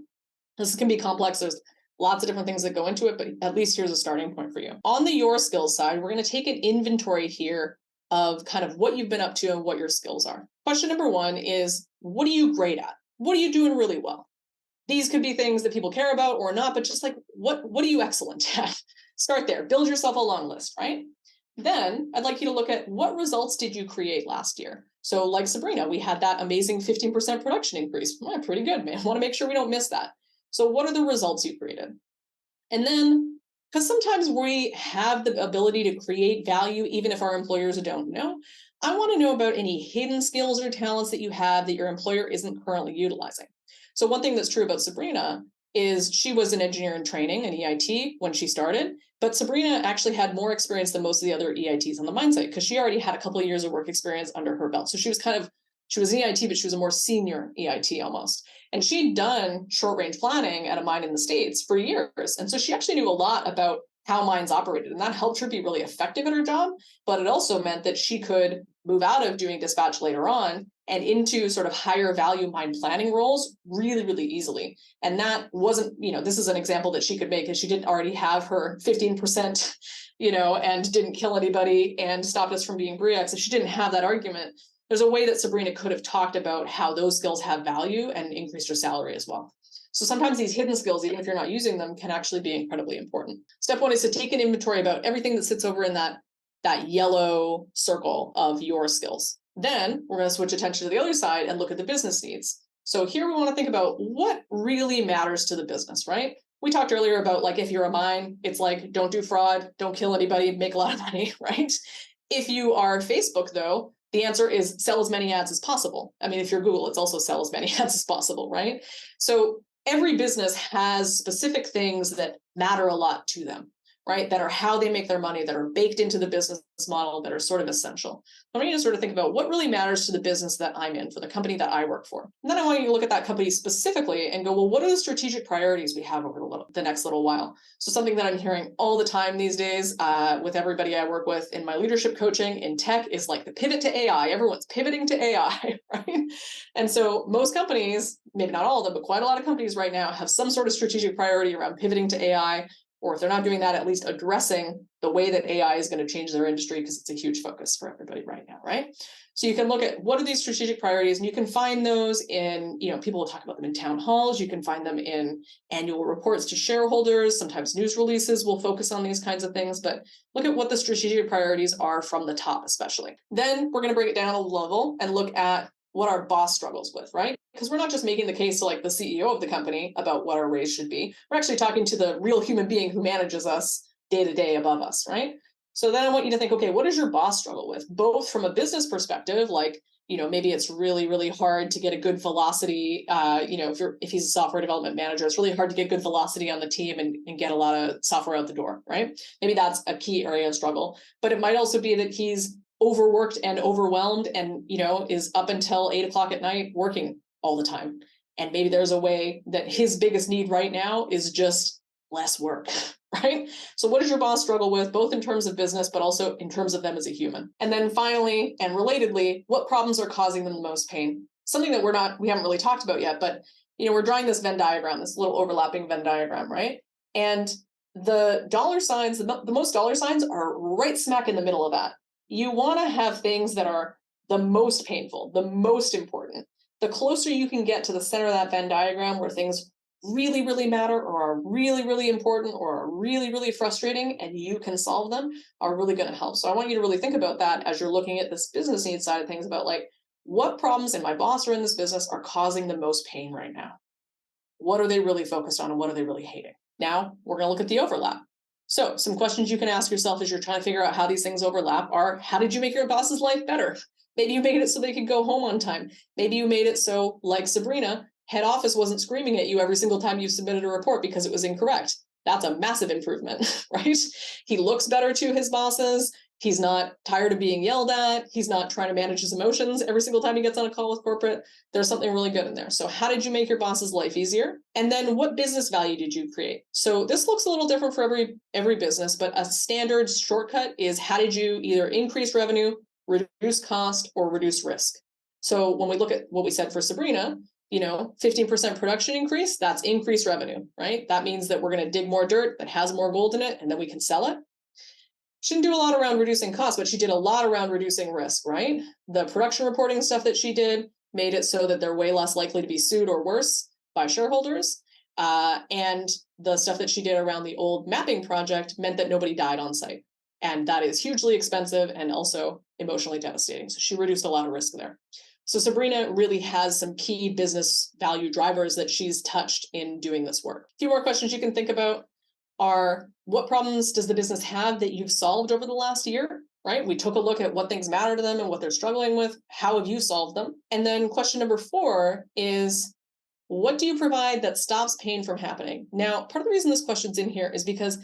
This can be complex. There's lots of different things that go into it, but at least here's a starting point for you. On the your skills side, we're going to take an inventory here of kind of what you've been up to and what your skills are. Question number one is, what are you great at? What are you doing really well? These could be things that people care about or not, but just like, what are you excellent at? Start there, build yourself a long list, right? Then I'd like you to look at what results did you create last year? So like Sabrina, we had that amazing 15% production increase. Well, pretty good, man. Want to make sure we don't miss that. So what are the results you created? And then, because sometimes we have the ability to create value, even if our employers don't know, I want to know about any hidden skills or talents that you have that your employer isn't currently utilizing. So one thing that's true about Sabrina is she was an engineer in training, an EIT, when she started, but Sabrina actually had more experience than most of the other EITs on the mine site because she already had a couple of years of work experience under her belt. So she was an EIT, but she was a more senior EIT almost. And she'd done short range planning at a mine in the States for years. And so she actually knew a lot about how mines operated. And that helped her be really effective at her job. But it also meant that she could move out of doing dispatch later on and into sort of higher value mine planning roles really, really easily. And that wasn't, this is an example that she could make because she didn't already have her 15%, and didn't kill anybody and stopped us from being BRIACs. If she didn't have that argument, there's a way that Sabrina could have talked about how those skills have value and increased her salary as well. So sometimes these hidden skills, even if you're not using them, can actually be incredibly important. Step one is to take an inventory about everything that sits over in that yellow circle of your skills. Then we're going to switch attention to the other side and look at the business needs. So here we want to think about what really matters to the business, right? We talked earlier about, like, if you're a mine, it's like, don't do fraud, don't kill anybody, make a lot of money, right? If you are Facebook, though, the answer is sell as many ads as possible. I mean, if you're Google, it's also sell as many ads as possible, right? So every business has specific things that matter a lot to them, right? That are how they make their money, that are baked into the business model, that are sort of essential. I want you to sort of think about what really matters to the business that I'm in, for the company that I work for. And then I want you to look at that company specifically and go, well, what are the strategic priorities we have over the next little while? So something that I'm hearing all the time these days with everybody I work with in my leadership coaching in tech is like the pivot to AI. Everyone's pivoting to AI, right? And so most companies, maybe not all of them, but quite a lot of companies right now have some sort of strategic priority around pivoting to AI. Or if they're not doing that, at least addressing the way that AI is going to change their industry, because it's a huge focus for everybody right now, right? So you can look at what are these strategic priorities, and you can find those in, people will talk about them in town halls. You can find them in annual reports to shareholders. Sometimes news releases will focus on these kinds of things, but look at what the strategic priorities are from the top, especially. Then we're going to break it down a level and look at what our boss struggles with, right? Because we're not just making the case to like the CEO of the company about what our raise should be. We're actually talking to the real human being who manages us day to day above us, right? So then I want you to think, okay, what does your boss struggle with? Both from a business perspective, like, maybe it's really, really hard to get a good velocity. If he's a software development manager, it's really hard to get good velocity on the team and get a lot of software out the door, right? Maybe that's a key area of struggle. But it might also be that he's overworked and overwhelmed and, is up until 8 o'clock at night working all the time. And maybe there's a way that his biggest need right now is just less work, right? So what does your boss struggle with, both in terms of business, but also in terms of them as a human? And then finally, and relatedly, what problems are causing them the most pain? Something that we haven't really talked about yet, but we're drawing this Venn diagram, this little overlapping Venn diagram, right? And the dollar signs, the most dollar signs are right smack in the middle of that. You want to have things that are the most painful, the most important. The closer you can get to the center of that Venn diagram where things really, really matter or are really, really important or are really, really frustrating and you can solve them, are really going to help. So I want you to really think about that as you're looking at this business needs side of things, about like, what problems in my boss or in this business are causing the most pain right now? What are they really focused on and what are they really hating? Now we're going to look at the overlap. So some questions you can ask yourself as you're trying to figure out how these things overlap are, how did you make your boss's life better? Maybe you made it so they could go home on time. Maybe you made it so, like Sabrina, head office wasn't screaming at you every single time you submitted a report because it was incorrect. That's a massive improvement, right? He looks better to his bosses. He's not tired of being yelled at. He's not trying to manage his emotions every single time he gets on a call with corporate. There's something really good in there. So how did you make your boss's life easier? And then what business value did you create? So this looks a little different for every business, but a standard shortcut is, how did you either increase revenue, reduce cost, or reduce risk? So when we look at what we said for Sabrina, 15% production increase, that's increased revenue, right? That means that we're going to dig more dirt that has more gold in it, and then we can sell it. She didn't do a lot around reducing costs, but she did a lot around reducing risk, right? The production reporting stuff that she did made it so that they're way less likely to be sued or worse by shareholders. And the stuff that she did around the old mapping project meant that nobody died on site. And that is hugely expensive and also emotionally devastating. So she reduced a lot of risk there. So Sabrina really has some key business value drivers that she's touched in doing this work. A few more questions you can think about are, what problems does the business have that you've solved over the last year, right? We took a look at what things matter to them and what they're struggling with. How have you solved them? And then question number 4 is, what do you provide that stops pain from happening? Now, part of the reason this question's in here is because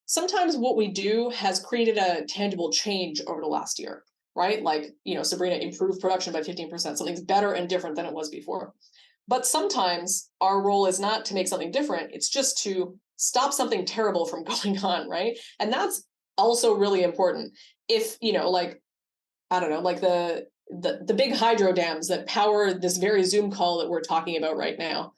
sometimes what we do has created a tangible change over the last year, right? Like, Sabrina improved production by 15%. Something's better and different than it was before. But sometimes our role is not to make something different. It's just to stop something terrible from going on, right? And that's also really important. If, I don't know, like the big hydro dams that power this very Zoom call that we're talking about right now,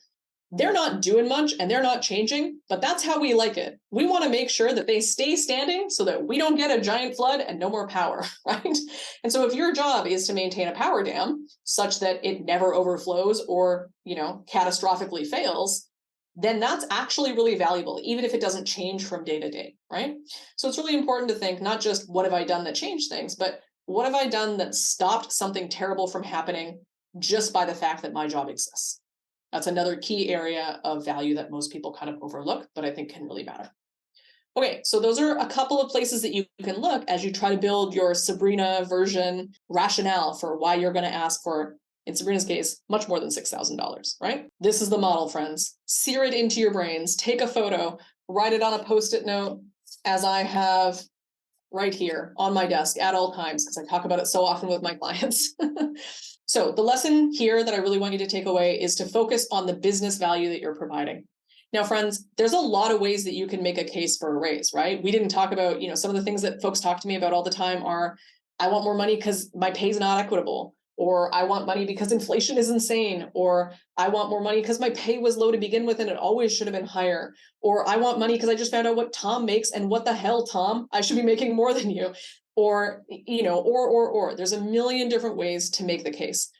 they're not doing much and they're not changing, but that's how we like it. We want to make sure that they stay standing so that we don't get a giant flood and no more power, right? And so if your job is to maintain a power dam such that it never overflows or, catastrophically fails, then that's actually really valuable, even if it doesn't change from day to day, right? So it's really important to think not just what have I done that changed things, but what have I done that stopped something terrible from happening just by the fact that my job exists? That's another key area of value that most people kind of overlook, but I think can really matter. Okay, so those are a couple of places that you can look as you try to build your Sabrina version rationale for why you're going to ask for, in Sabrina's case, much more than $6,000, right? This is the model, friends. Sear it into your brains, take a photo, write it on a Post-it note, as I have right here on my desk at all times, because I talk about it so often with my clients. So the lesson here that I really want you to take away is to focus on the business value that you're providing. Now, friends, there's a lot of ways that you can make a case for a raise, right? We didn't talk about, some of the things that folks talk to me about all the time are, I want more money because my pay is not equitable, or I want money because inflation is insane, or I want more money because my pay was low to begin with and it always should have been higher, or I want money because I just found out what Tom makes and what the hell, Tom, I should be making more than you, or, or. There's a million different ways to make the case.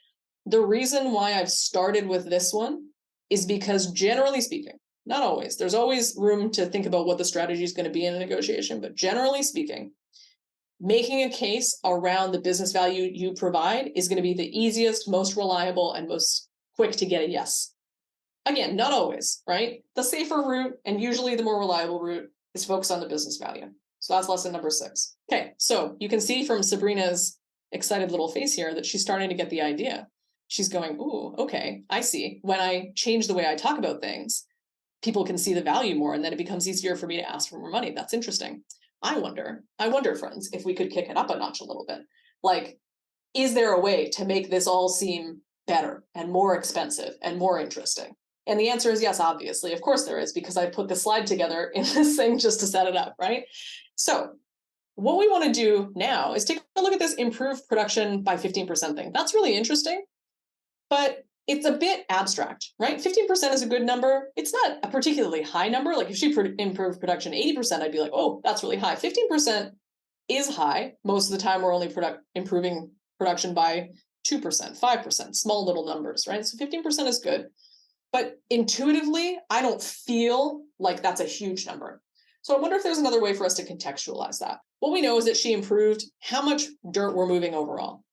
The reason why I've started with this one is because, generally speaking, not always, there's always room to think about what the strategy is going to be in a negotiation, but generally speaking, making a case around the business value you provide is going to be the easiest, most reliable, and most quick to get a yes. Again, not always, right? The safer route, and usually the more reliable route, is focus on the business value. So that's lesson number 6. Okay, so you can see from Sabrina's excited little face here that she's starting to get the idea. She's going, ooh, okay, I see. When I change the way I talk about things, people can see the value more, and then it becomes easier for me to ask for more money. That's interesting. I wonder, friends, if we could kick it up a notch a little bit. Like, is there a way to make this all seem better and more expensive and more interesting? And the answer is yes, obviously. Of course there is, because I put the slide together in this thing just to set it up, right? So what we want to do now is take a look at this improved production by 15% thing. That's really interesting, but it's a bit abstract, right? 15% is a good number. It's not a particularly high number. Like if she improved production 80%, I'd be like, oh, that's really high. 15% is high. Most of the time we're only improving production by 2%, 5%, small little numbers, right? So 15% is good. But intuitively, I don't feel like that's a huge number. So I wonder if there's another way for us to contextualize that. What we know is that she improved how much dirt we're moving overall.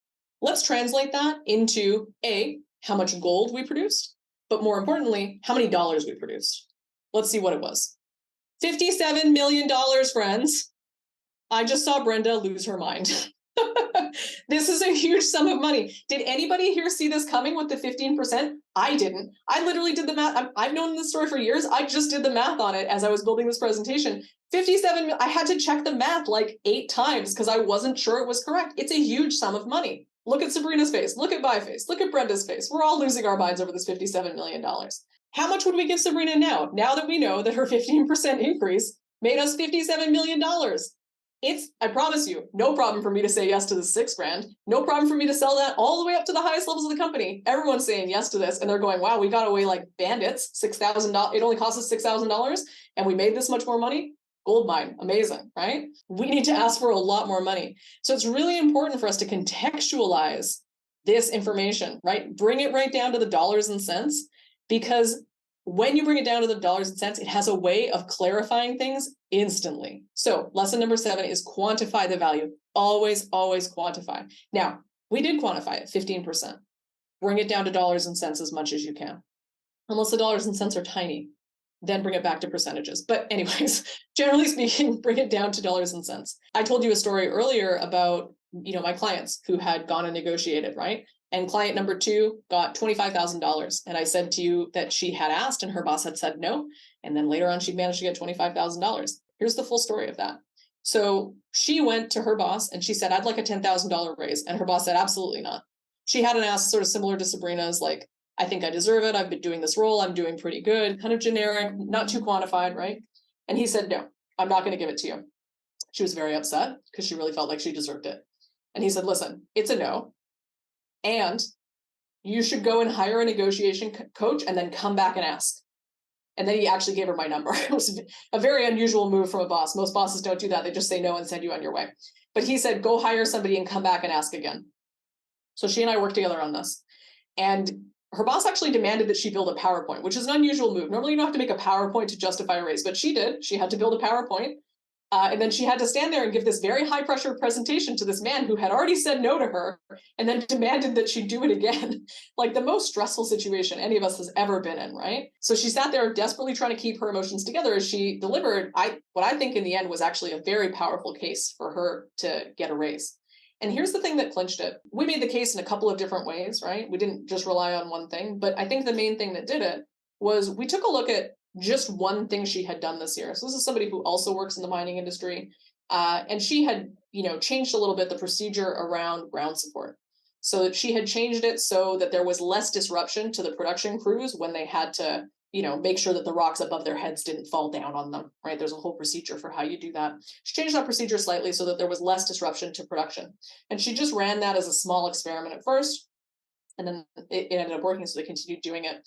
Let's translate that into A, how much gold we produced, but more importantly, how many dollars we produced. Let's see what it was. $57 million, friends. I just saw Brenda lose her mind. This is a huge sum of money. Did anybody here see this coming with the 15%? I didn't. I literally did the math. I've known this story for years. I just did the math on it as I was building this presentation. 57, I had to check the math like 8 times because I wasn't sure it was correct. It's a huge sum of money. Look at Sabrina's face. Look at my face. Look at Brenda's face. We're all losing our minds over this $57 million. How much would we give Sabrina now that we know that her 15% increase made us $57 million? It's, I promise you, no problem for me to say yes to the $6,000. No problem for me to sell that all the way up to the highest levels of the company. Everyone's saying yes to this, and they're going, wow, we got away like bandits. $6,000. It only cost us $6,000, and we made this much more money. Gold mine, amazing, right? We need to ask for a lot more money. So it's really important for us to contextualize this information, right? Bring it right down to the dollars and cents, because when you bring it down to the dollars and cents, it has a way of clarifying things instantly. So lesson number 7 is quantify the value. Always, always quantify. Now, we did quantify it, 15%. Bring it down to dollars and cents as much as you can. Unless the dollars and cents are tiny, then bring it back to percentages. But anyways, generally speaking, bring it down to dollars and cents. I told you a story earlier about, my clients who had gone and negotiated, right? And client number 2 got $25,000. And I said to you that she had asked and her boss had said no. And then later on, she managed to get $25,000. Here's the full story of that. So she went to her boss and she said, I'd like a $10,000 raise. And her boss said, absolutely not. She had an ask sort of similar to Sabrina's, like, I think I deserve it. I've been doing this role. I'm doing pretty good, kind of generic, not too quantified, right? And he said, no, I'm not going to give it to you. She was very upset because she really felt like she deserved it. And he said, listen, it's a no. And you should go and hire a negotiation coach and then come back and ask. And then he actually gave her my number. It was a very unusual move from a boss. Most bosses don't do that. They just say no and send you on your way. But he said, go hire somebody and come back and ask again. So she and I worked together on this. And her boss actually demanded that she build a PowerPoint, which is an unusual move. Normally, you don't have to make a PowerPoint to justify a raise, but she did. She had to build a PowerPoint. And then she had to stand there and give this very high pressure presentation to this man who had already said no to her and then demanded that she do it again. Like the most stressful situation any of us has ever been in, right? So she sat there desperately trying to keep her emotions together as she delivered what I think in the end was actually a very powerful case for her to get a raise. And here's the thing that clinched it. We made the case in a couple of different ways, right? We didn't just rely on one thing, but I think the main thing that did it was we took a look at just one thing she had done this year. So this is somebody who also works in the mining industry. And she had, changed a little bit the procedure around ground support. So that she had changed it so that there was less disruption to the production crews when they had to, make sure that the rocks above their heads didn't fall down on them, right? There's a whole procedure for how you do that. She changed that procedure slightly so that there was less disruption to production. And she just ran that as a small experiment at first. And then it ended up working, so they continued doing it.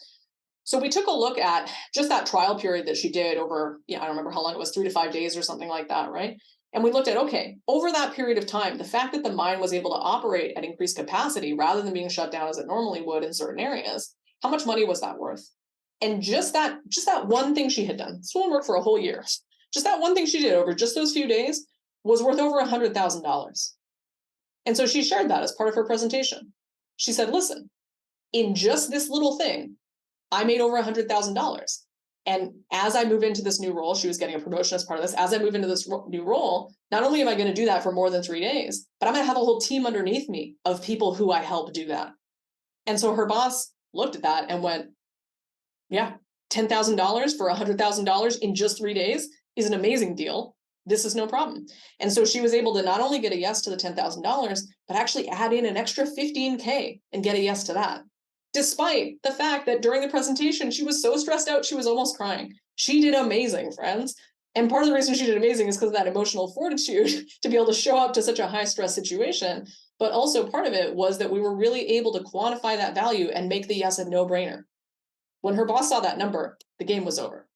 So we took a look at just that trial period that she did over, I don't remember how long it was, 3 to 5 days or something like that, right? And we looked at, okay, over that period of time, the fact that the mine was able to operate at increased capacity rather than being shut down as it normally would in certain areas, how much money was that worth? And just that one thing she had done, this woman worked for a whole year, just that one thing she did over just those few days was worth over $100,000. And so she shared that as part of her presentation. She said, listen, in just this little thing, I made over $100,000. And as I move into this new role, she was getting a promotion as part of this. As I move into this new role, not only am I going to do that for more than 3 days, but I'm going to have a whole team underneath me of people who I help do that. And so her boss looked at that and went, yeah, $10,000 for $100,000 in just 3 days is an amazing deal. This is no problem. And so she was able to not only get a yes to the $10,000, but actually add in an extra $15K and get a yes to that. despite the fact that during the presentation, she was so stressed out, she was almost crying. She did amazing, friends. And part of the reason she did amazing is because of that emotional fortitude to be able to show up to such a high stress situation. But also part of it was that we were really able to quantify that value and make the yes a no-brainer. When her boss saw that number, the game was over.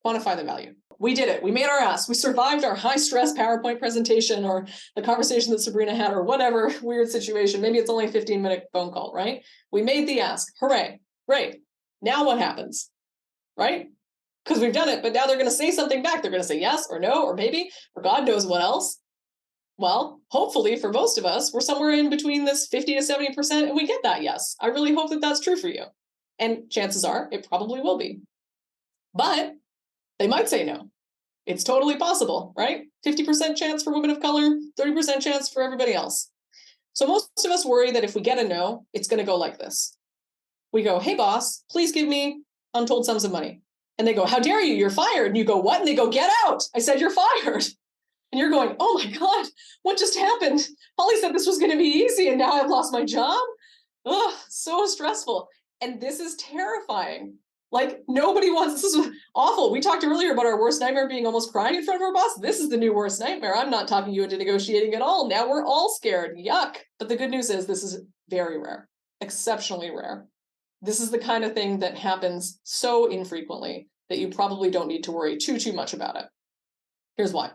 Quantify the value. We did it. We made our ask. We survived our high-stress PowerPoint presentation or the conversation that Sabrina had or whatever weird situation. Maybe it's only a 15-minute phone call, right? We made the ask. Hooray. Great. Now what happens? Right? Because we've done it, but now they're going to say something back. They're going to say yes or no or maybe or God knows what else. Well, hopefully for most of us, we're somewhere in between this 50 to 70% and we get that yes. I really hope that that's true for you. And chances are it probably will be. But they might say no. It's totally possible, right? 50% chance for women of color, 30% chance for everybody else. So most of us worry that if we get a no, it's going to go like this. We go, hey, boss, please give me untold sums of money. And they go, how dare you? You're fired. And you go, what? And they go, get out. I said, you're fired. And you're going, oh my God, what just happened? Holly said this was going to be easy and now I've lost my job. Ugh, so stressful. And this is terrifying. Like nobody wants, this is awful. We talked earlier about our worst nightmare being almost crying in front of our boss. This is the new worst nightmare. I'm not talking you into negotiating at all. Now we're all scared. Yuck. But the good news is this is very rare, exceptionally rare. This is the kind of thing that happens so infrequently that you probably don't need to worry too much about it. Here's why.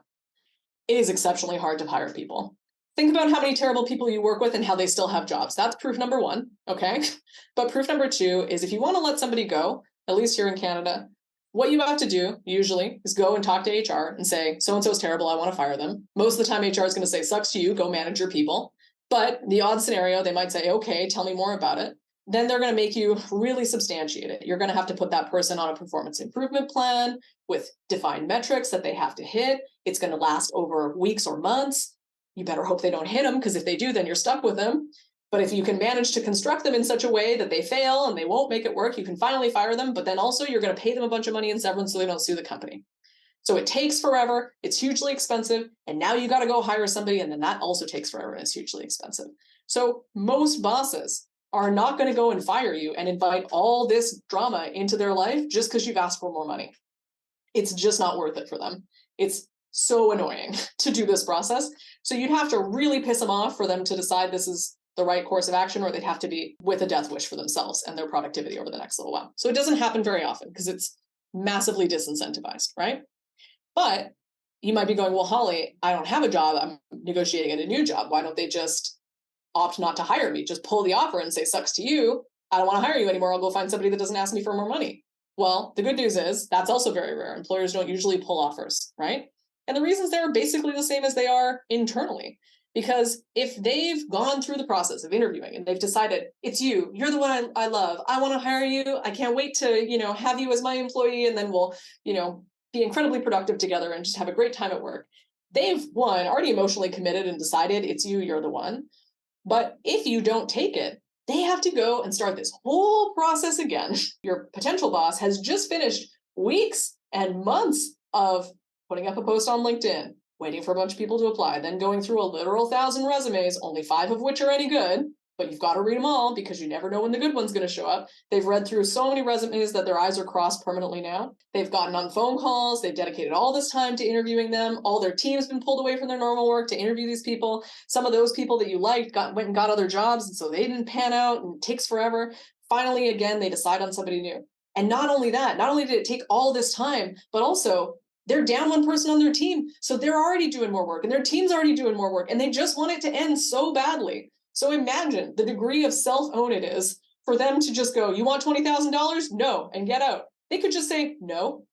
It is exceptionally hard to hire people. Think about how many terrible people you work with and how they still have jobs. That's proof number one, okay? But proof number two is if you want to let somebody go, at least here in Canada, what you have to do usually is go and talk to HR and say, so-and-so is terrible, I want to fire them. Most of the time HR is going to say, sucks to you, go manage your people. But the odd scenario, they might say, okay, tell me more about it. Then they're going to make you really substantiate it. You're going to have to put that person on a performance improvement plan with defined metrics that they have to hit. It's going to last over weeks or months. You better hope they don't hit them, because if they do, then you're stuck with them. But if you can manage to construct them in such a way that they fail and they won't make it work, you can finally fire them. But then also you're going to pay them a bunch of money in severance so they don't sue the company. So it takes forever. It's hugely expensive. And now you got to go hire somebody. And then that also takes forever and it's hugely expensive. So most bosses are not going to go and fire you and invite all this drama into their life just because you've asked for more money. It's just not worth it for them. It's so annoying to do this process. So you'd have to really piss them off for them to decide this is the right course of action, or they'd have to be with a death wish for themselves and their productivity over the next little while. So it doesn't happen very often because it's massively disincentivized, right? But you might be going, well, Holly, I don't have a job. I'm negotiating at a new job. Why don't they just opt not to hire me? Just pull the offer and say, sucks to you. I don't want to hire you anymore. I'll go find somebody that doesn't ask me for more money. Well, the good news is that's also very rare. Employers don't usually pull offers, right? And the reasons they're basically the same as they are internally. Because if they've gone through the process of interviewing and they've decided it's you, you're the one I love, I want to hire you, I can't wait to, have you as my employee, and then we'll, be incredibly productive together and just have a great time at work. They've, one, already emotionally committed and decided it's you, you're the one. But if you don't take it, they have to go and start this whole process again. Your potential boss has just finished weeks and months of putting up a post on LinkedIn, waiting for a bunch of people to apply, then going through a literal 1,000 resumes, only 5 of which are any good, but you've got to read them all because you never know when the good one's going to show up. They've read through so many resumes that their eyes are crossed permanently now. They've gotten on phone calls. They've dedicated all this time to interviewing them. All their team's been pulled away from their normal work to interview these people. Some of those people that you liked went and got other jobs, and so they didn't pan out, and it takes forever. Finally, again, they decide on somebody new. And not only that, not only did it take all this time, but also they're down one person on their team. So they're already doing more work and their team's already doing more work, and they just want it to end so badly. So imagine the degree of self-own it is for them to just go, you want $20,000? No, and get out. They could just say no,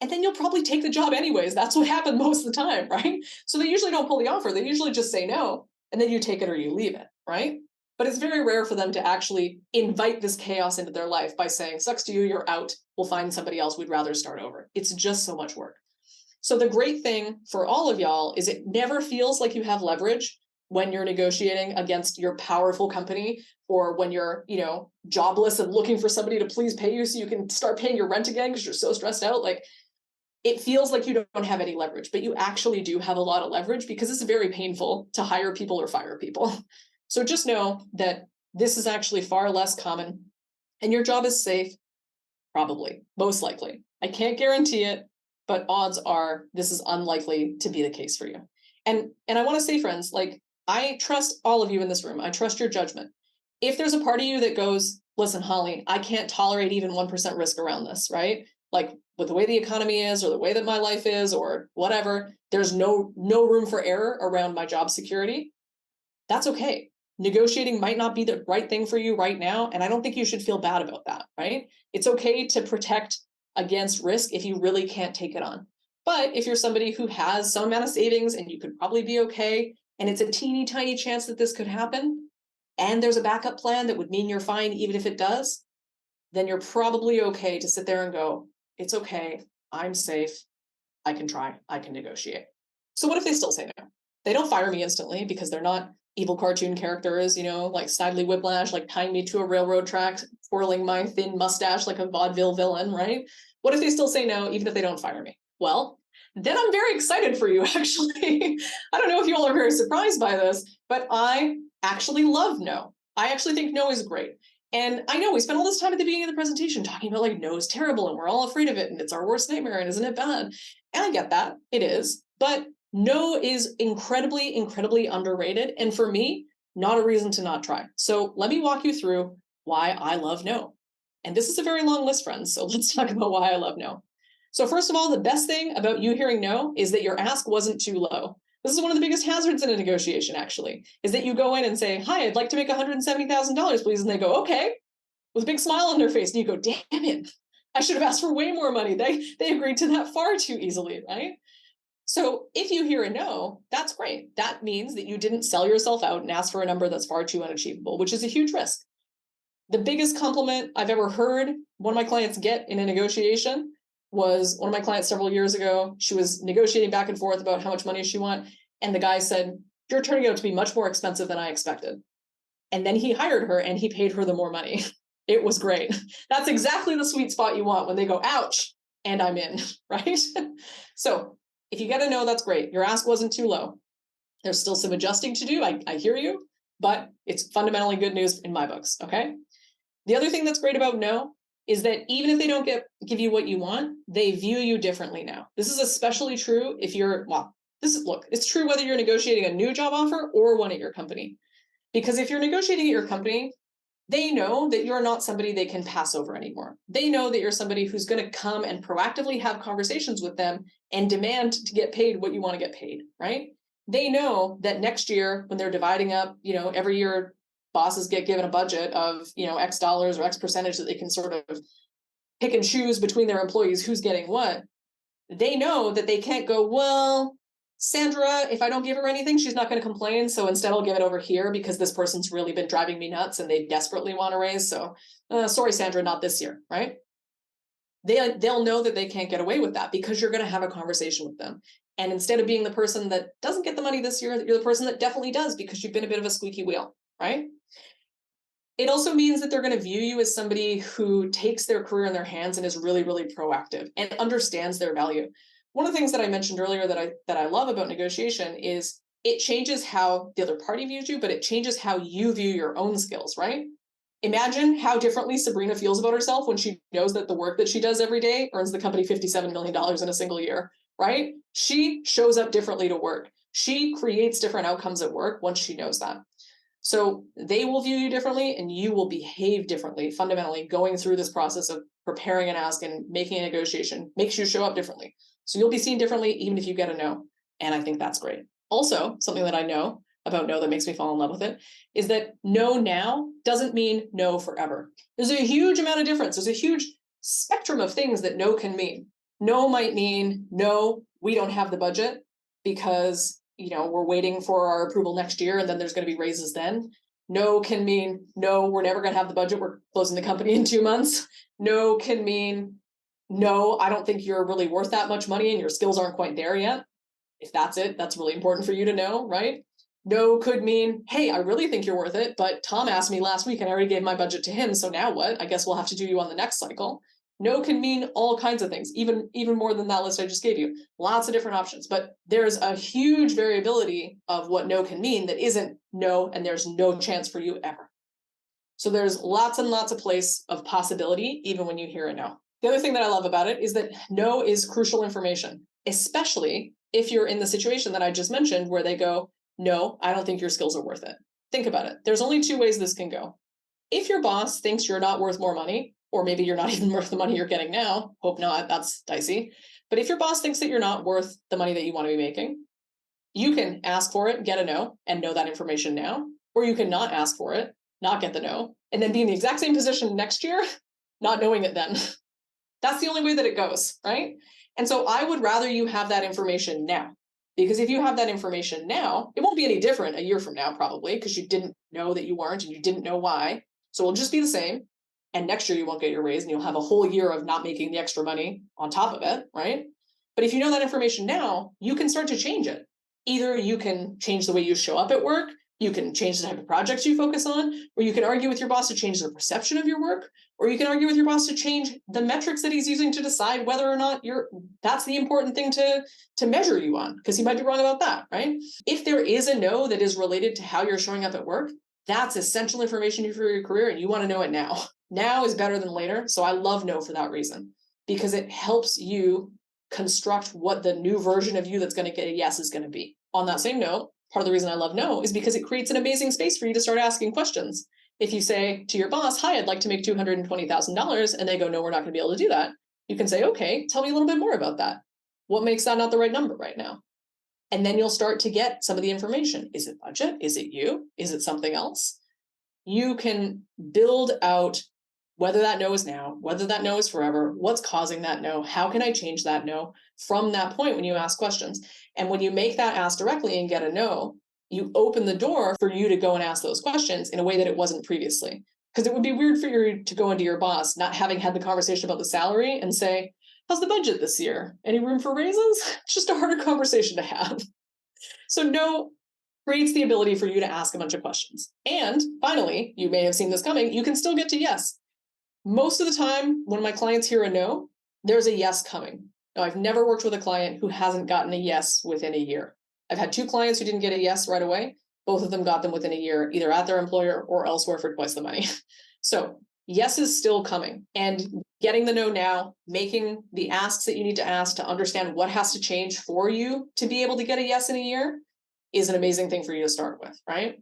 and then you'll probably take the job anyways. That's what happened most of the time, right? So they usually don't pull the offer. They usually just say no, and then you take it or you leave it, right? But it's very rare for them to actually invite this chaos into their life by saying, sucks to you, you're out. We'll find somebody else. We'd rather start over. It's just so much work. So the great thing for all of y'all is it never feels like you have leverage when you're negotiating against your powerful company, or when you're, jobless and looking for somebody to please pay you so you can start paying your rent again because you're so stressed out. Like, it feels like you don't have any leverage, but you actually do have a lot of leverage because it's very painful to hire people or fire people. So just know that this is actually far less common and your job is safe, probably, most likely. I can't guarantee it, but odds are this is unlikely to be the case for you. And I want to say, friends, like, I trust all of you in this room. I trust your judgment. If there's a part of you that goes, listen, Holly, I can't tolerate even 1% risk around this, right? Like, with the way the economy is, or the way that my life is, or whatever, there's no room for error around my job security. That's okay. Negotiating might not be the right thing for you right now, and I don't think you should feel bad about that, right? It's okay to protect against risk if you really can't take it on. But if you're somebody who has some amount of savings and you could probably be okay, and it's a teeny tiny chance that this could happen, and there's a backup plan that would mean you're fine even if it does, then you're probably okay to sit there and go, it's okay, I'm safe, I can try, I can negotiate. So what if they still say no? They don't fire me instantly because they're not evil cartoon characters, you know, like Snidely Whiplash, like tying me to a railroad track, twirling my thin mustache like a vaudeville villain, right? What if they still say no, even if they don't fire me? Well, then I'm very excited for you, actually. I don't know if you all are very surprised by this, but I actually love no. I actually think no is great. And I know we spent all this time at the beginning of the presentation talking about like no is terrible and we're all afraid of it and it's our worst nightmare and isn't it bad? And I get that, it is, but no is incredibly, incredibly underrated. And for me, not a reason to not try. So let me walk you through why I love no. And this is a very long list, friends. So let's talk about why I love no. So first of all, the best thing about you hearing no is that your ask wasn't too low. This is one of the biggest hazards in a negotiation, actually, is that you go in and say, hi, I'd like to make $170,000, please. And they go, okay, with a big smile on their face. And you go, damn it, I should have asked for way more money. They agreed to that far too easily, right? So if you hear a no, that's great. That means that you didn't sell yourself out and ask for a number that's far too unachievable, which is a huge risk. The biggest compliment I've ever heard one of my clients get in a negotiation was one of my clients several years ago. She was negotiating back and forth about how much money she want. And the guy said, you're turning out to be much more expensive than I expected. And then he hired her and he paid her the more money. It was great. That's exactly the sweet spot you want when they go, ouch, and I'm in, right? So if you get a no, that's great. Your ask wasn't too low. There's still some adjusting to do. I hear you, but it's fundamentally good news in my books, okay? The other thing that's great about no is that even if they don't give you what you want, they view you differently now. This is especially true if you're, well, look, it's true whether you're negotiating a new job offer or one at your company. Because if you're negotiating at your company, they know that you're not somebody they can pass over anymore. They know that you're somebody who's going to come and proactively have conversations with them and demand to get paid what you want to get paid, right? They know that next year when they're dividing up, you know, every year bosses get given a budget of, you know, X dollars or X percentage that they can sort of pick and choose between their employees who's getting what. They know that they can't go, well, Sandra, if I don't give her anything, she's not going to complain. So instead, I'll give it over here because this person's really been driving me nuts and they desperately want a raise. So sorry, Sandra, not this year, right? They'll know that they can't get away with that because you're going to have a conversation with them. And instead of being the person that doesn't get the money this year, you're the person that definitely does because you've been a bit of a squeaky wheel, right? It also means that they're going to view you as somebody who takes their career in their hands and is really, really proactive and understands their value. One of the things that I mentioned earlier that I love about negotiation is it changes how the other party views you, but it changes how you view your own skills, right? Imagine how differently Sabrina feels about herself when she knows that the work that she does every day earns the company $57 million in a single year, right? She shows up differently to work. She creates different outcomes at work once she knows that. So they will view you differently and you will behave differently, fundamentally. Going through this process of preparing an ask and making a negotiation makes you show up differently. So you'll be seen differently even if you get a no. And I think that's great. Also, something that I know about no that makes me fall in love with it is that no now doesn't mean no forever. There's a huge amount of difference. There's a huge spectrum of things that no can mean. No might mean, no, we don't have the budget because we're waiting for our approval next year and then there's going to be raises then. No can mean, no, we're never going to have the budget. We're closing the company in 2 months. No can mean, no, I don't think you're really worth that much money and your skills aren't quite there yet. If that's it, that's really important for you to know, right? No could mean, hey, I really think you're worth it, but Tom asked me last week and I already gave my budget to him. So now what? I guess we'll have to do you on the next cycle. No can mean all kinds of things, even more than that list I just gave you. Lots of different options, but there's a huge variability of what no can mean that isn't no, and there's no chance for you ever. So there's lots and lots of place of possibility, even when you hear a no. The other thing that I love about it is that no is crucial information, especially if you're in the situation that I just mentioned where they go, no, I don't think your skills are worth it. Think about it. There's only two ways this can go. If your boss thinks you're not worth more money, or maybe you're not even worth the money you're getting now, hope not, that's dicey. But if your boss thinks that you're not worth the money that you want to be making, you can ask for it, get a no, and know that information now, or you can not ask for it, not get the no, and then be in the exact same position next year, not knowing it then. That's the only way that it goes, right? And so I would rather you have that information now, because if you have that information now, it won't be any different a year from now, probably, because you didn't know that you weren't and you didn't know why. So it'll just be the same. And next year you won't get your raise and you'll have a whole year of not making the extra money on top of it, right? But if you know that information now, you can start to change it. Either you can change the way you show up at work, you can change the type of projects you focus on, or you can argue with your boss to change their perception of your work, or you can argue with your boss to change the metrics that he's using to decide whether or not that's the important thing to measure you on, because he might be wrong about that, right? If there is a no that is related to how you're showing up at work, that's essential information for your career and you want to know it now. Now is better than later. So I love no for that reason, because it helps you construct what the new version of you that's going to get a yes is going to be. On that same note, part of the reason I love no is because it creates an amazing space for you to start asking questions. If you say to your boss, hi, I'd like to make $220,000, and they go, no, we're not going to be able to do that. You can say, okay, tell me a little bit more about that. What makes that not the right number right now? And then you'll start to get some of the information. Is it budget? Is it you? Is it something else? You can build out whether that no is now, whether that no is forever, what's causing that no, how can I change that no from that point when you ask questions. And when you make that ask directly and get a no, you open the door for you to go and ask those questions in a way that it wasn't previously. Because it would be weird for you to go into your boss, not having had the conversation about the salary and say, how's the budget this year? Any room for raises? It's just a harder conversation to have. So no creates the ability for you to ask a bunch of questions. And finally, you may have seen this coming, you can still get to yes. Most of the time, when my clients hear a no, there's a yes coming. Now, I've never worked with a client who hasn't gotten a yes within a year. I've had 2 clients who didn't get a yes right away. Both of them got them within a year, either at their employer or elsewhere for twice the money. So yes is still coming. And getting the no now, making the asks that you need to ask to understand what has to change for you to be able to get a yes in a year is an amazing thing for you to start with, right?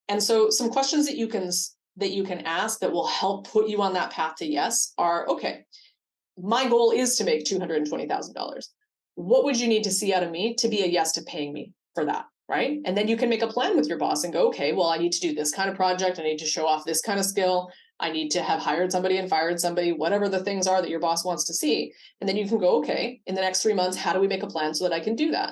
And so some questions that you can ask that will help put you on that path to yes are, okay, my goal is to make $220,000. What would you need to see out of me to be a yes to paying me for that, right? And then you can make a plan with your boss and go, okay, well, I need to do this kind of project. I need to show off this kind of skill. I need to have hired somebody and fired somebody, whatever the things are that your boss wants to see. And then you can go, okay, in the next 3 months, how do we make a plan so that I can do that?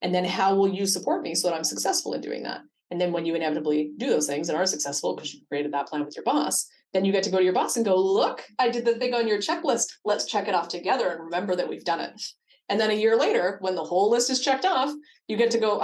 And then how will you support me so that I'm successful in doing that? And then when you inevitably do those things and are successful because you created that plan with your boss, then you get to go to your boss and go, look, I did the thing on your checklist. Let's check it off together and remember that we've done it. And then a year later, when the whole list is checked off, you get to go,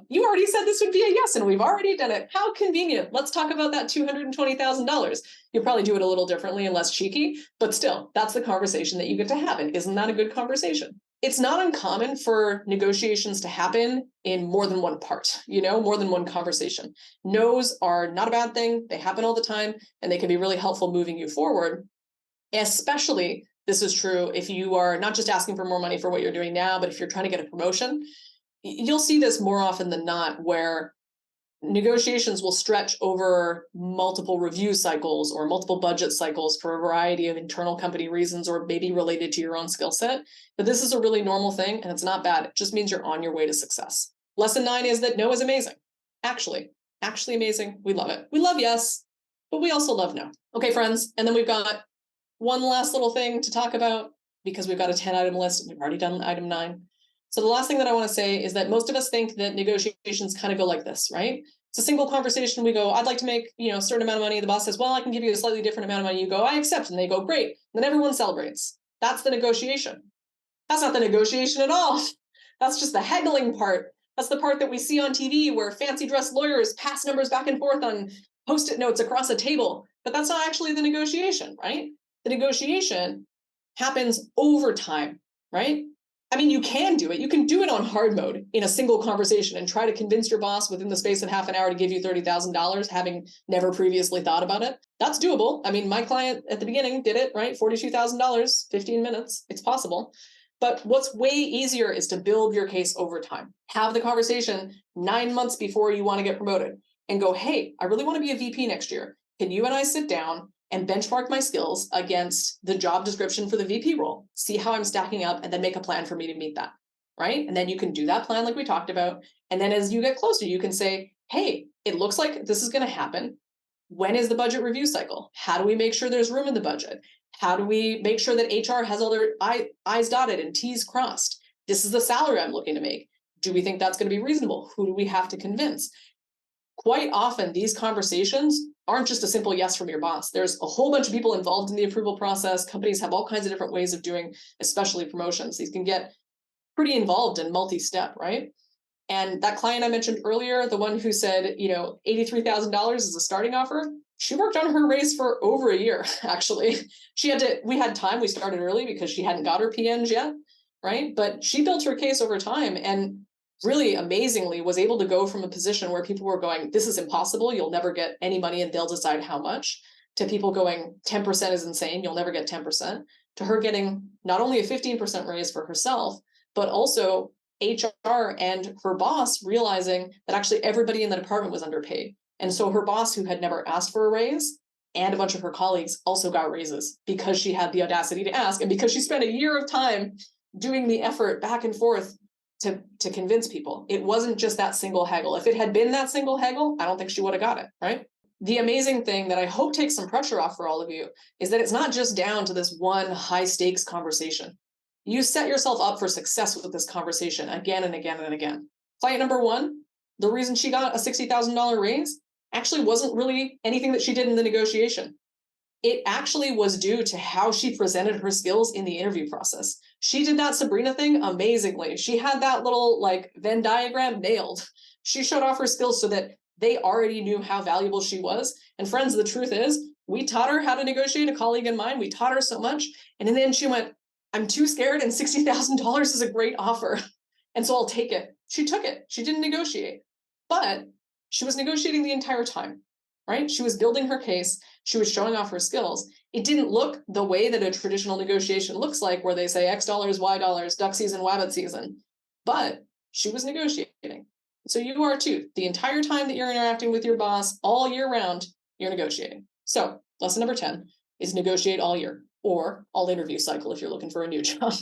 you already said this would be a yes, and we've already done it. How convenient. Let's talk about that $220,000. You'll probably do it a little differently and less cheeky, but still, that's the conversation that you get to have. And isn't that a good conversation? It's not uncommon for negotiations to happen in more than one part, more than one conversation. No's are not a bad thing. They happen all the time, and they can be really helpful moving you forward. Especially, this is true if you are not just asking for more money for what you're doing now, but if you're trying to get a promotion. You'll see this more often than not, where negotiations will stretch over multiple review cycles or multiple budget cycles for a variety of internal company reasons, or maybe related to your own skill set. But this is a really normal thing, and it's not bad. It just means you're on your way to success. Lesson 9 is that no is amazing. Actually amazing. We love it. We love yes, but we also love no. Okay, friends. And then we've got one last little thing to talk about, because we've got a 10-item list. We've already done item 9. So the last thing that I want to say is that most of us think that negotiations kind of go like this, right? It's a single conversation. We go, I'd like to make, a certain amount of money. The boss says, well, I can give you a slightly different amount of money. You go, I accept. And they go, great. And then everyone celebrates. That's the negotiation. That's not the negotiation at all. That's just the haggling part. That's the part that we see on TV where fancy dressed lawyers pass numbers back and forth on Post-it notes across a table. But that's not actually the negotiation, right? The negotiation happens over time, right? I mean, you can do it. You can do it on hard mode in a single conversation and try to convince your boss within the space of half an hour to give you $30,000, having never previously thought about it. That's doable. I mean, my client at the beginning did it, right? $42,000, 15 minutes. It's possible. But what's way easier is to build your case over time. Have the conversation 9 months before you want to get promoted and go, hey, I really want to be a VP next year. Can you and I sit down and benchmark my skills against the job description for the VP role, see how I'm stacking up, and then make a plan for me to meet that, right? And then you can do that plan like we talked about. And then as you get closer, you can say, hey, it looks like this is going to happen. When is the budget review cycle? How do we make sure there's room in the budget? How do we make sure that HR has all their I's dotted and T's crossed? This is the salary I'm looking to make. Do we think that's going to be reasonable? Who do we have to convince? Quite often, these conversations aren't just a simple yes from your boss. There's a whole bunch of people involved in the approval process. Companies have all kinds of different ways of doing, especially promotions. These can get pretty involved and multi-step, right? And that client I mentioned earlier, the one who said, $83,000 is a starting offer, she worked on her raise for over a year, actually. We had time, we started early because she hadn't got her PNs yet, right? But she built her case over time and really amazingly was able to go from a position where people were going, this is impossible, you'll never get any money and they'll decide how much, to people going, 10% is insane, you'll never get 10%, to her getting not only a 15% raise for herself, but also HR and her boss realizing that actually everybody in the department was underpaid. And so her boss, who had never asked for a raise, and a bunch of her colleagues also got raises because she had the audacity to ask and because she spent a year of time doing the effort back and forth to convince people. It wasn't just that single haggle. If it had been that single haggle, I don't think she would have got it, right? The amazing thing that I hope takes some pressure off for all of you is that it's not just down to this one high stakes conversation. You set yourself up for success with this conversation again and again and again. Client number one, the reason she got a $60,000 raise actually wasn't really anything that she did in the negotiation. It actually was due to how she presented her skills in the interview process. She did that Sabrina thing amazingly. She had that little Venn diagram nailed. She showed off her skills so that they already knew how valuable she was. And friends, the truth is, we taught her how to negotiate. A colleague in mine, we taught her so much. And in the end, she went, I'm too scared and $60,000 is a great offer. And so I'll take it. She took it. She didn't negotiate, but she was negotiating the entire time, right? She was building her case. She was showing off her skills. It didn't look the way that a traditional negotiation looks like, where they say X dollars, Y dollars, duck season, wabbit season, but she was negotiating. So you are too. The entire time that you're interacting with your boss all year round, you're negotiating. So lesson number 10 is negotiate all year, or all interview cycle if you're looking for a new job.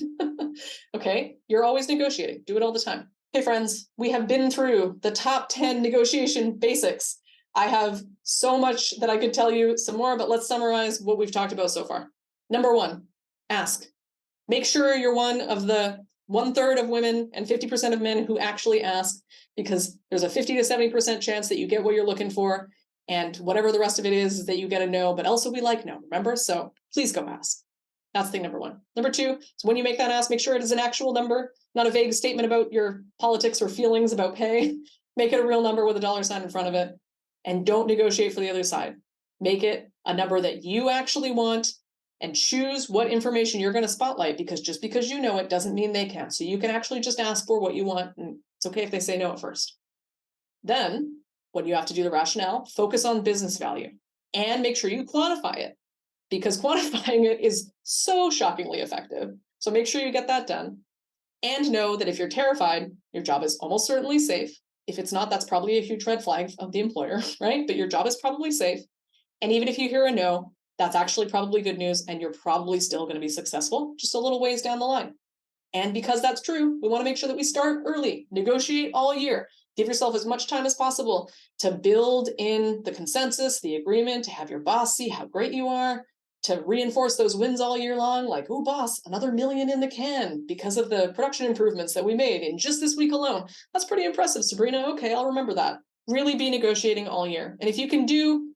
Okay, you're always negotiating. Do it all the time. Hey friends, we have been through the top 10 negotiation basics. I have so much that I could tell you some more, but let's summarize what we've talked about so far. Number one, ask. Make sure you're one of the 1/3 of women and 50% of men who actually ask, because there's a 50 to 70% chance that you get what you're looking for, and whatever the rest of it is that you get a no, but also we like no, remember? So please go ask. That's thing number one. Number two, so when you make that ask, make sure it is an actual number, not a vague statement about your politics or feelings about pay. Make it a real number with a dollar sign in front of it. And don't negotiate for the other side. Make it a number that you actually want, and choose what information you're going to spotlight, because just because you know it doesn't mean they can. So you can actually just ask for what you want, and it's okay if they say no at first. Then, when you have to do the rationale, focus on business value and make sure you quantify it, because quantifying it is so shockingly effective. So make sure you get that done. And know that if you're terrified, your job is almost certainly safe. If it's not, that's probably a huge red flag of the employer, right? But your job is probably safe. And even if you hear a no, that's actually probably good news, and you're probably still going to be successful just a little ways down the line. And because that's true, we want to make sure that we start early, negotiate all year, give yourself as much time as possible to build in the consensus, the agreement, to have your boss see how great you are, to reinforce those wins all year long, like, oh, boss, another million in the can because of the production improvements that we made in just this week alone. That's pretty impressive, Sabrina. Okay, I'll remember that. Really be negotiating all year. And if you can do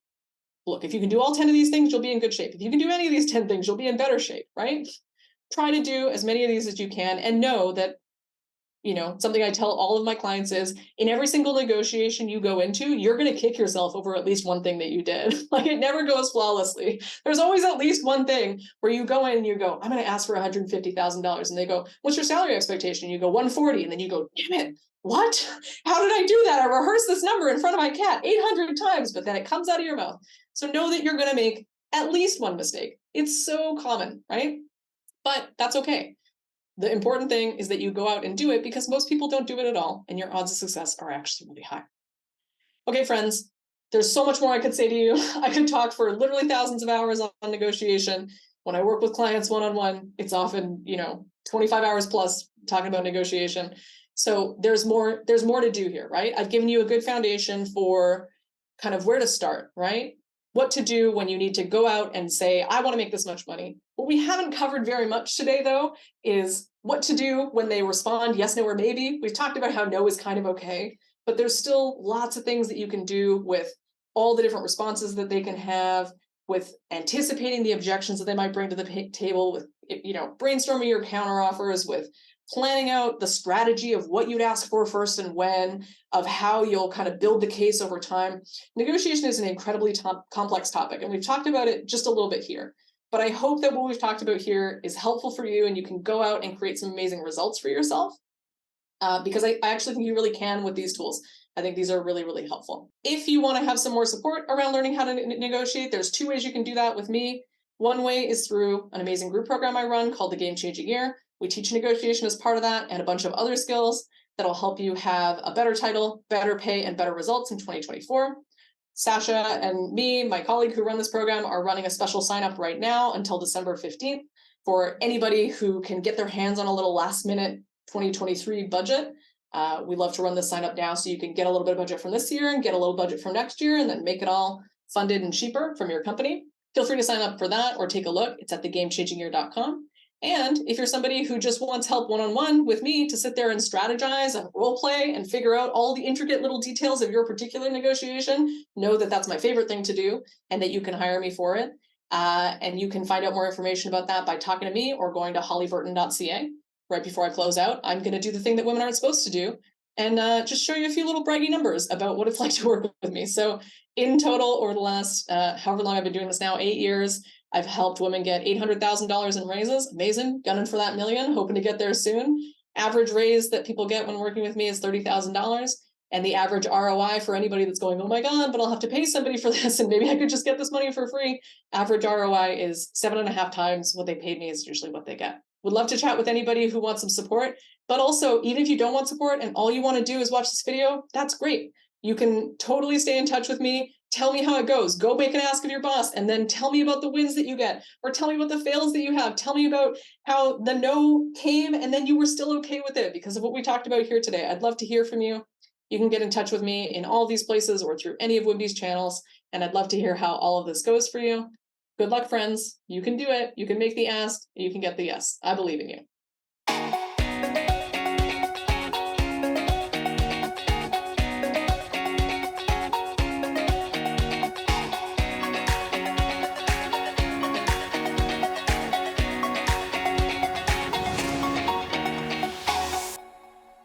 all 10 of these things, you'll be in good shape. If you can do any of these 10 things, you'll be in better shape, right? Try to do as many of these as you can, and know that, something I tell all of my clients is in every single negotiation you go into, you're going to kick yourself over at least one thing that you did. Like it never goes flawlessly. There's always at least one thing where you go in and you go, I'm going to ask for $150,000. And they go, what's your salary expectation? You go 140. And then you go, damn it. What? How did I do that? I rehearsed this number in front of my cat 800 times, but then it comes out of your mouth. So know that you're going to make at least one mistake. It's so common, right? But that's okay. The important thing is that you go out and do it because most people don't do it at all, and your odds of success are actually really high. Okay, friends, there's so much more I could say to you. I could talk for literally thousands of hours on negotiation. When I work with clients one-on-one, it's often, 25 hours plus talking about negotiation. So there's more to do here, right? I've given you a good foundation for kind of where to start, right? What to do when you need to go out and say, I want to make this much money. What we haven't covered very much today, though, is what to do when they respond yes, no, or maybe. We've talked about how no is kind of okay, but there's still lots of things that you can do with all the different responses that they can have, with anticipating the objections that they might bring to the table, with brainstorming your counteroffers, with planning out the strategy of what you'd ask for first and when, of how you'll kind of build the case over time. Negotiation is an incredibly complex topic, and we've talked about it just a little bit here. But I hope that what we've talked about here is helpful for you, and you can go out and create some amazing results for yourself, because I actually think you really can with these tools. I think these are really, really helpful. If you want to have some more support around learning how to negotiate, there's two ways you can do that with me. One way is through an amazing group program I run called the Game Changing Year. We teach negotiation as part of that and a bunch of other skills that'll help you have a better title, better pay, and better results in 2024. Sasha and me, my colleague who run this program, are running a special sign up right now until December 15th for anybody who can get their hands on a little last minute 2023 budget. We love to run this sign up now so you can get a little bit of budget from this year and get a little budget from next year and then make it all funded and cheaper from your company. Feel free to sign up for that or take a look. It's at thegamechangingyear.com. And if you're somebody who just wants help one-on-one with me to sit there and strategize and role play and figure out all the intricate little details of your particular negotiation, know that that's my favorite thing to do and that you can hire me for it. And you can find out more information about that by talking to me or going to hollyburton.ca. Right before I close out, I'm going to do the thing that women aren't supposed to do and just show you a few little braggy numbers about what it's like to work with me. So in total, over the last, however long I've been doing this now, 8 years, I've helped women get $800,000 in raises. Amazing. Gunning for that million, hoping to get there soon. Average raise that people get when working with me is $30,000. And the average ROI for anybody that's going, oh my God, but I'll have to pay somebody for this and maybe I could just get this money for free. Average ROI is 7.5 times what they paid me is usually what they get. Would love to chat with anybody who wants some support, but also even if you don't want support and all you want to do is watch this video, that's great. You can totally stay in touch with me. Tell me how it goes. Go make an ask of your boss and then tell me about the wins that you get or tell me about the fails that you have. Tell me about how the no came and then you were still okay with it because of what we talked about here today. I'd love to hear from you. You can get in touch with me in all these places or through any of WIMDI's channels, and I'd love to hear how all of this goes for you. Good luck, friends. You can do it. You can make the ask. You can get the yes. I believe in you.